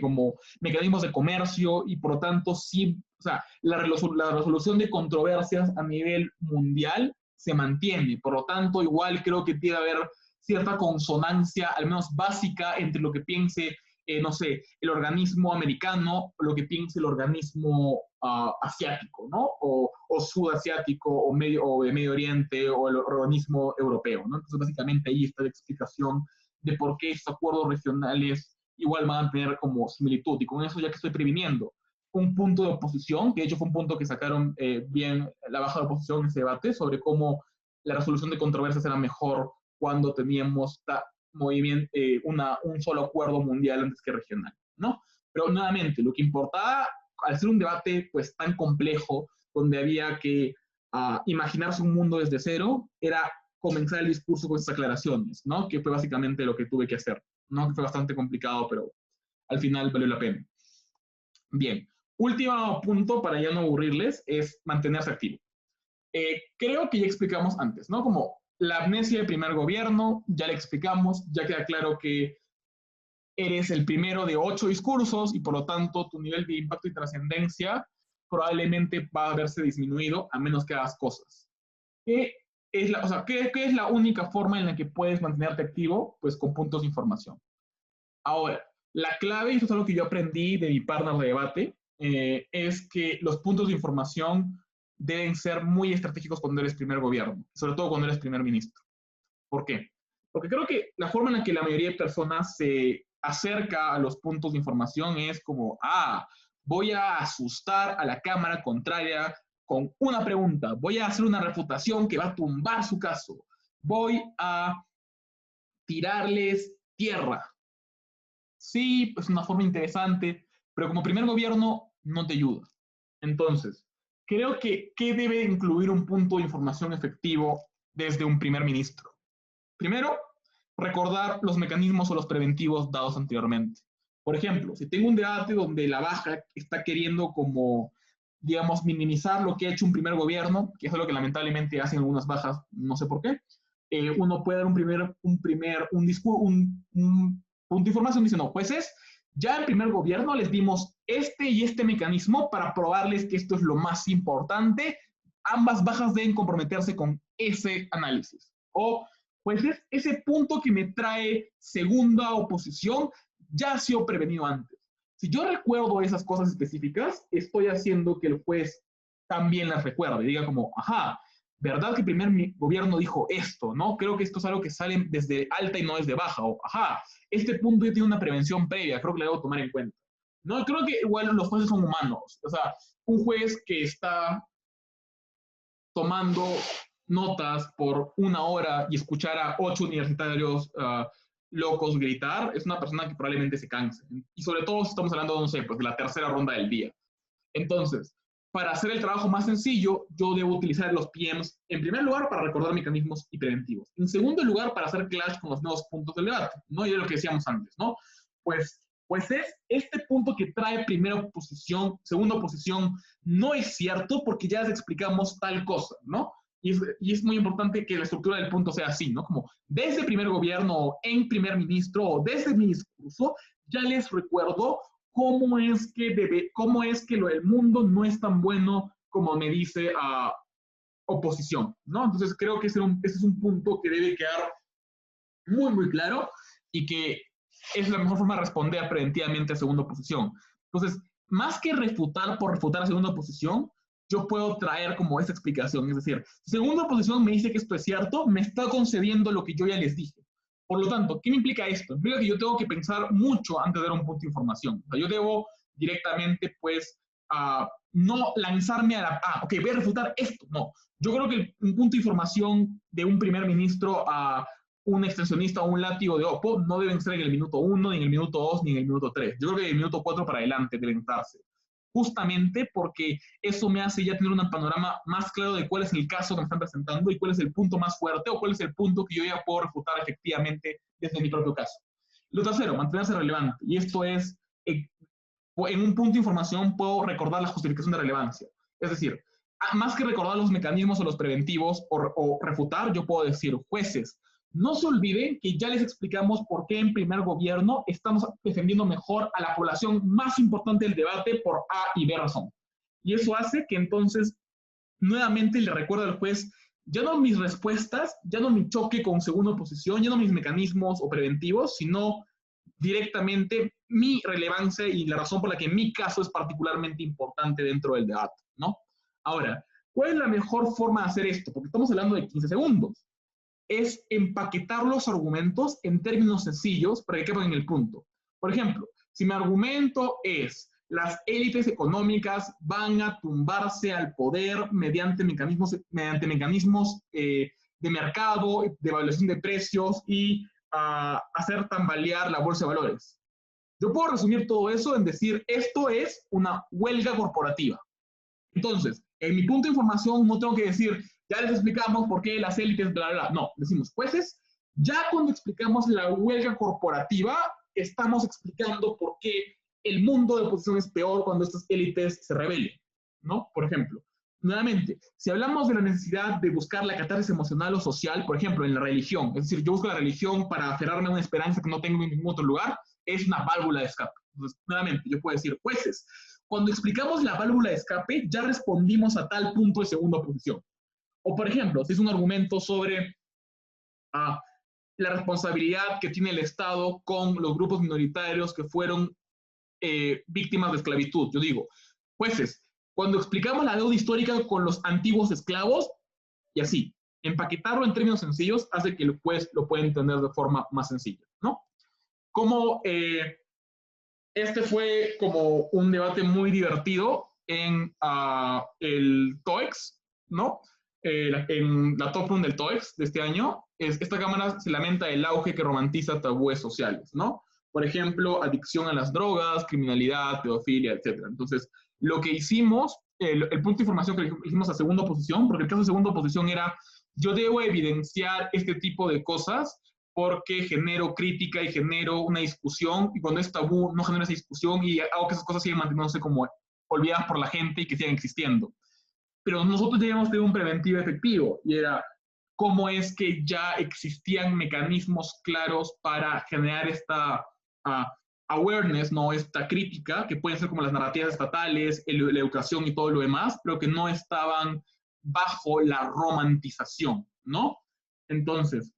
como mecanismos de comercio y por lo tanto sí, o sea, la resolución de controversias a nivel mundial se mantiene, por lo tanto igual creo que tiene que haber cierta consonancia, al menos básica, entre lo que piense, no sé, el organismo americano o lo que piense el organismo asiático, ¿no? O sudasiático o de Medio Oriente o el organismo europeo, ¿no? Entonces, básicamente ahí está la explicación de por qué estos acuerdos regionales igual van a tener como similitud. Y con eso ya que estoy previniendo un punto de oposición, que de hecho fue un punto que sacaron bien la baja de oposición en ese debate, sobre cómo la resolución de controversias era mejor cuando teníamos un solo acuerdo mundial antes que regional, ¿no? Pero nuevamente, lo que importaba al ser un debate pues tan complejo, donde había que imaginarse un mundo desde cero, era comenzar el discurso con esas aclaraciones, ¿no? Que fue básicamente lo que tuve que hacer, ¿no? Que fue bastante complicado, pero al final valió la pena. Bien, último punto para ya no aburrirles es mantenerse activo. Creo que ya explicamos antes, ¿no? Como la amnesia del primer gobierno, ya le explicamos, ya queda claro que eres el primero de 8 discursos y por lo tanto tu nivel de impacto y trascendencia probablemente va a verse disminuido a menos que hagas cosas. ¿Qué es la única forma en la que puedes mantenerte activo? Pues con puntos de información. Ahora, la clave, y esto es algo que yo aprendí de mi partner de debate, es que los puntos de información deben ser muy estratégicos cuando eres primer gobierno, sobre todo cuando eres primer ministro. ¿Por qué? Porque creo que la forma en la que la mayoría de personas se acerca a los puntos de información es como, voy a asustar a la Cámara contraria con una pregunta, voy a hacer una refutación que va a tumbar su caso, voy a tirarles tierra. Sí, es una forma interesante, pero como primer gobierno no te ayuda. Entonces, creo que ¿qué debe incluir un punto de información efectivo desde un primer ministro? Primero, recordar los mecanismos o los preventivos dados anteriormente. Por ejemplo, si tengo un debate donde la baja está queriendo como, digamos, minimizar lo que ha hecho un primer gobierno, que es lo que lamentablemente hacen algunas bajas, no sé por qué, uno puede dar un punto de información dice, no, jueces, ya en primer gobierno les dimos este y este mecanismo para probarles que esto es lo más importante. Ambas bajas deben comprometerse con ese análisis. O, jueces, ese punto que me trae segunda oposición ya ha sido prevenido antes. Si yo recuerdo esas cosas específicas, estoy haciendo que el juez también las recuerde. Diga como, ajá, ¿verdad que el primer gobierno dijo esto? ¿No? Creo que esto es algo que sale desde alta y no desde baja. O, ajá, este punto ya tiene una prevención previa, creo que lo debo tomar en cuenta. No, creo que igual los jueces son humanos. O sea, un juez que está tomando notas por 1 hora y escuchar a 8 universitarios locos gritar, es una persona que probablemente se canse. Y sobre todo si estamos hablando, no sé, pues de la tercera ronda del día. Entonces, para hacer el trabajo más sencillo, yo debo utilizar los PMs, en primer lugar, para recordar mecanismos y preventivos. En segundo lugar, para hacer clash con los nuevos puntos del debate, ¿no? Y es lo que decíamos antes, ¿no? Pues es este punto que trae primera oposición, segunda oposición, no es cierto porque ya les explicamos tal cosa, ¿no? Y es muy importante que la estructura del punto sea así, ¿no? Como desde primer gobierno, en primer ministro, o desde mi discurso, ya les recuerdo cómo es que lo del mundo no es tan bueno como me dice oposición, ¿no? Entonces creo que ese es un punto que debe quedar muy, muy claro y que es la mejor forma de responder preventivamente a segunda oposición. Entonces, más que refutar por refutar a segunda oposición, yo puedo traer como esa explicación. Es decir, segunda oposición me dice que esto es cierto, me está concediendo lo que yo ya les dije. Por lo tanto, ¿qué me implica esto? Implica que yo tengo que pensar mucho antes de dar un punto de información. O sea, yo debo directamente, pues, no lanzarme a la, ok, voy a refutar esto. No, yo creo que un punto de información de un primer ministro a un extensionista o un látigo de Oppo no deben ser en el minuto 1, ni en el minuto 2, ni en el minuto 3. Yo creo que en el minuto 4 para adelante deben darse. Justamente porque eso me hace ya tener un panorama más claro de cuál es el caso que me están presentando y cuál es el punto más fuerte o cuál es el punto que yo ya puedo refutar efectivamente desde mi propio caso. Lo tercero, mantenerse relevante. Y esto es, en un punto de información puedo recordar la justificación de relevancia. Es decir, más que recordar los mecanismos o los preventivos o refutar, yo puedo decir, jueces, no se olviden que ya les explicamos por qué en primer gobierno estamos defendiendo mejor a la población más importante del debate por A y B razón. Y eso hace que entonces nuevamente le recuerdo al juez, ya no mis respuestas, ya no mi choque con segunda oposición, ya no mis mecanismos o preventivos, sino directamente mi relevancia y la razón por la que mi caso es particularmente importante dentro del debate, ¿no? Ahora, ¿cuál es la mejor forma de hacer esto? Porque estamos hablando de 15 segundos. Es empaquetar los argumentos en términos sencillos para que quepan en el punto. Por ejemplo, si mi argumento es las élites económicas van a tumbarse al poder mediante mecanismos de mercado, de evaluación de precios y hacer tambalear la bolsa de valores. Yo puedo resumir todo eso en decir, esto es una huelga corporativa. Entonces, en mi punto de información no tengo que decir, ya les explicamos por qué las élites, bla, bla, bla. No, decimos, jueces, ya cuando explicamos la huelga corporativa, estamos explicando por qué el mundo de oposición es peor cuando estas élites se rebelen, ¿no? Por ejemplo, nuevamente, si hablamos de la necesidad de buscar la catarsis emocional o social, por ejemplo, en la religión, es decir, yo busco la religión para aferrarme a una esperanza que no tengo en ningún otro lugar, es una válvula de escape. Entonces, nuevamente, yo puedo decir, jueces, cuando explicamos la válvula de escape, ya respondimos a tal punto de segunda oposición. O, por ejemplo, si es un argumento sobre la responsabilidad que tiene el Estado con los grupos minoritarios que fueron víctimas de esclavitud. Yo digo, jueces, cuando explicamos la deuda histórica con los antiguos esclavos, y así, empaquetarlo en términos sencillos hace que el juez lo pueda entender de forma más sencilla, ¿no? Como este fue como un debate muy divertido en el TOEX, ¿no? En la top run del TOEX de este año, esta cámara se lamenta el auge que romantiza tabúes sociales, ¿no? Por ejemplo, adicción a las drogas, criminalidad, pedofilia, etc. Entonces, lo que hicimos, el punto de información que hicimos a segunda posición, porque el caso de segunda posición era, yo debo evidenciar este tipo de cosas porque genero crítica y genero una discusión, y cuando es tabú no genero esa discusión y hago que esas cosas sigan manteniéndose como olvidadas por la gente y que sigan existiendo. Pero nosotros debíamos tener un preventivo efectivo, y era cómo es que ya existían mecanismos claros para generar esta awareness, ¿no? Esta crítica, que pueden ser como las narrativas estatales, la educación y todo lo demás, pero que no estaban bajo la romantización, ¿no? Entonces,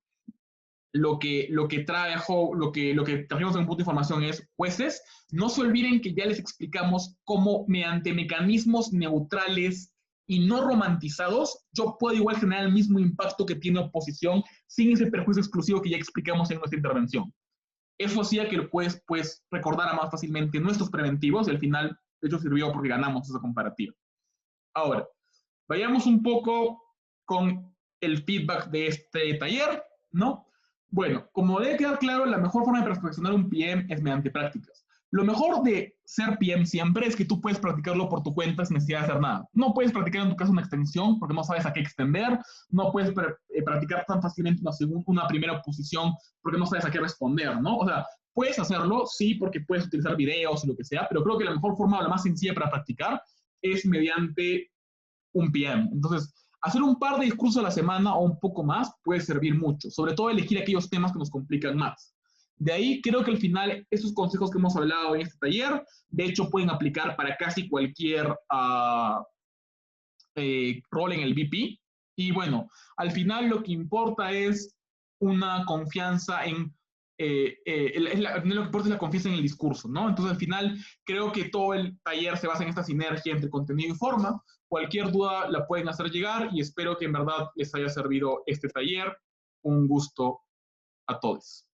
lo que trajimos en un punto de información es, jueces, no se olviden que ya les explicamos cómo mediante mecanismos neutrales y no romantizados, yo puedo igual generar el mismo impacto que tiene oposición sin ese perjuicio exclusivo que ya explicamos en nuestra intervención. Eso hacía que el juez pues recordara más fácilmente nuestros preventivos y al final, de hecho, sirvió porque ganamos esa comparativa. Ahora, vayamos un poco con el feedback de este taller, ¿no? Bueno, como debe quedar claro, la mejor forma de perfeccionar un PM es mediante prácticas. Lo mejor de ser PM siempre es que tú puedes practicarlo por tu cuenta sin necesidad de hacer nada. No puedes practicar en tu caso una extensión porque no sabes a qué extender. No puedes practicar tan fácilmente una primera posición porque no sabes a qué responder, ¿no? O sea, puedes hacerlo, sí, porque puedes utilizar videos o lo que sea, pero creo que la mejor forma, la más sencilla para practicar es mediante un PM. Entonces, hacer un par de discursos a la semana o un poco más puede servir mucho, sobre todo elegir aquellos temas que nos complican más. De ahí creo que al final esos consejos que hemos hablado en este taller, de hecho pueden aplicar para casi cualquier rol en el VP. Y bueno, al final lo que importa es una confianza en lo que importa es la confianza en el discurso, ¿no? Entonces, al final, creo que todo el taller se basa en esta sinergia entre contenido y forma. Cualquier duda la pueden hacer llegar y espero que en verdad les haya servido este taller. Un gusto a todos.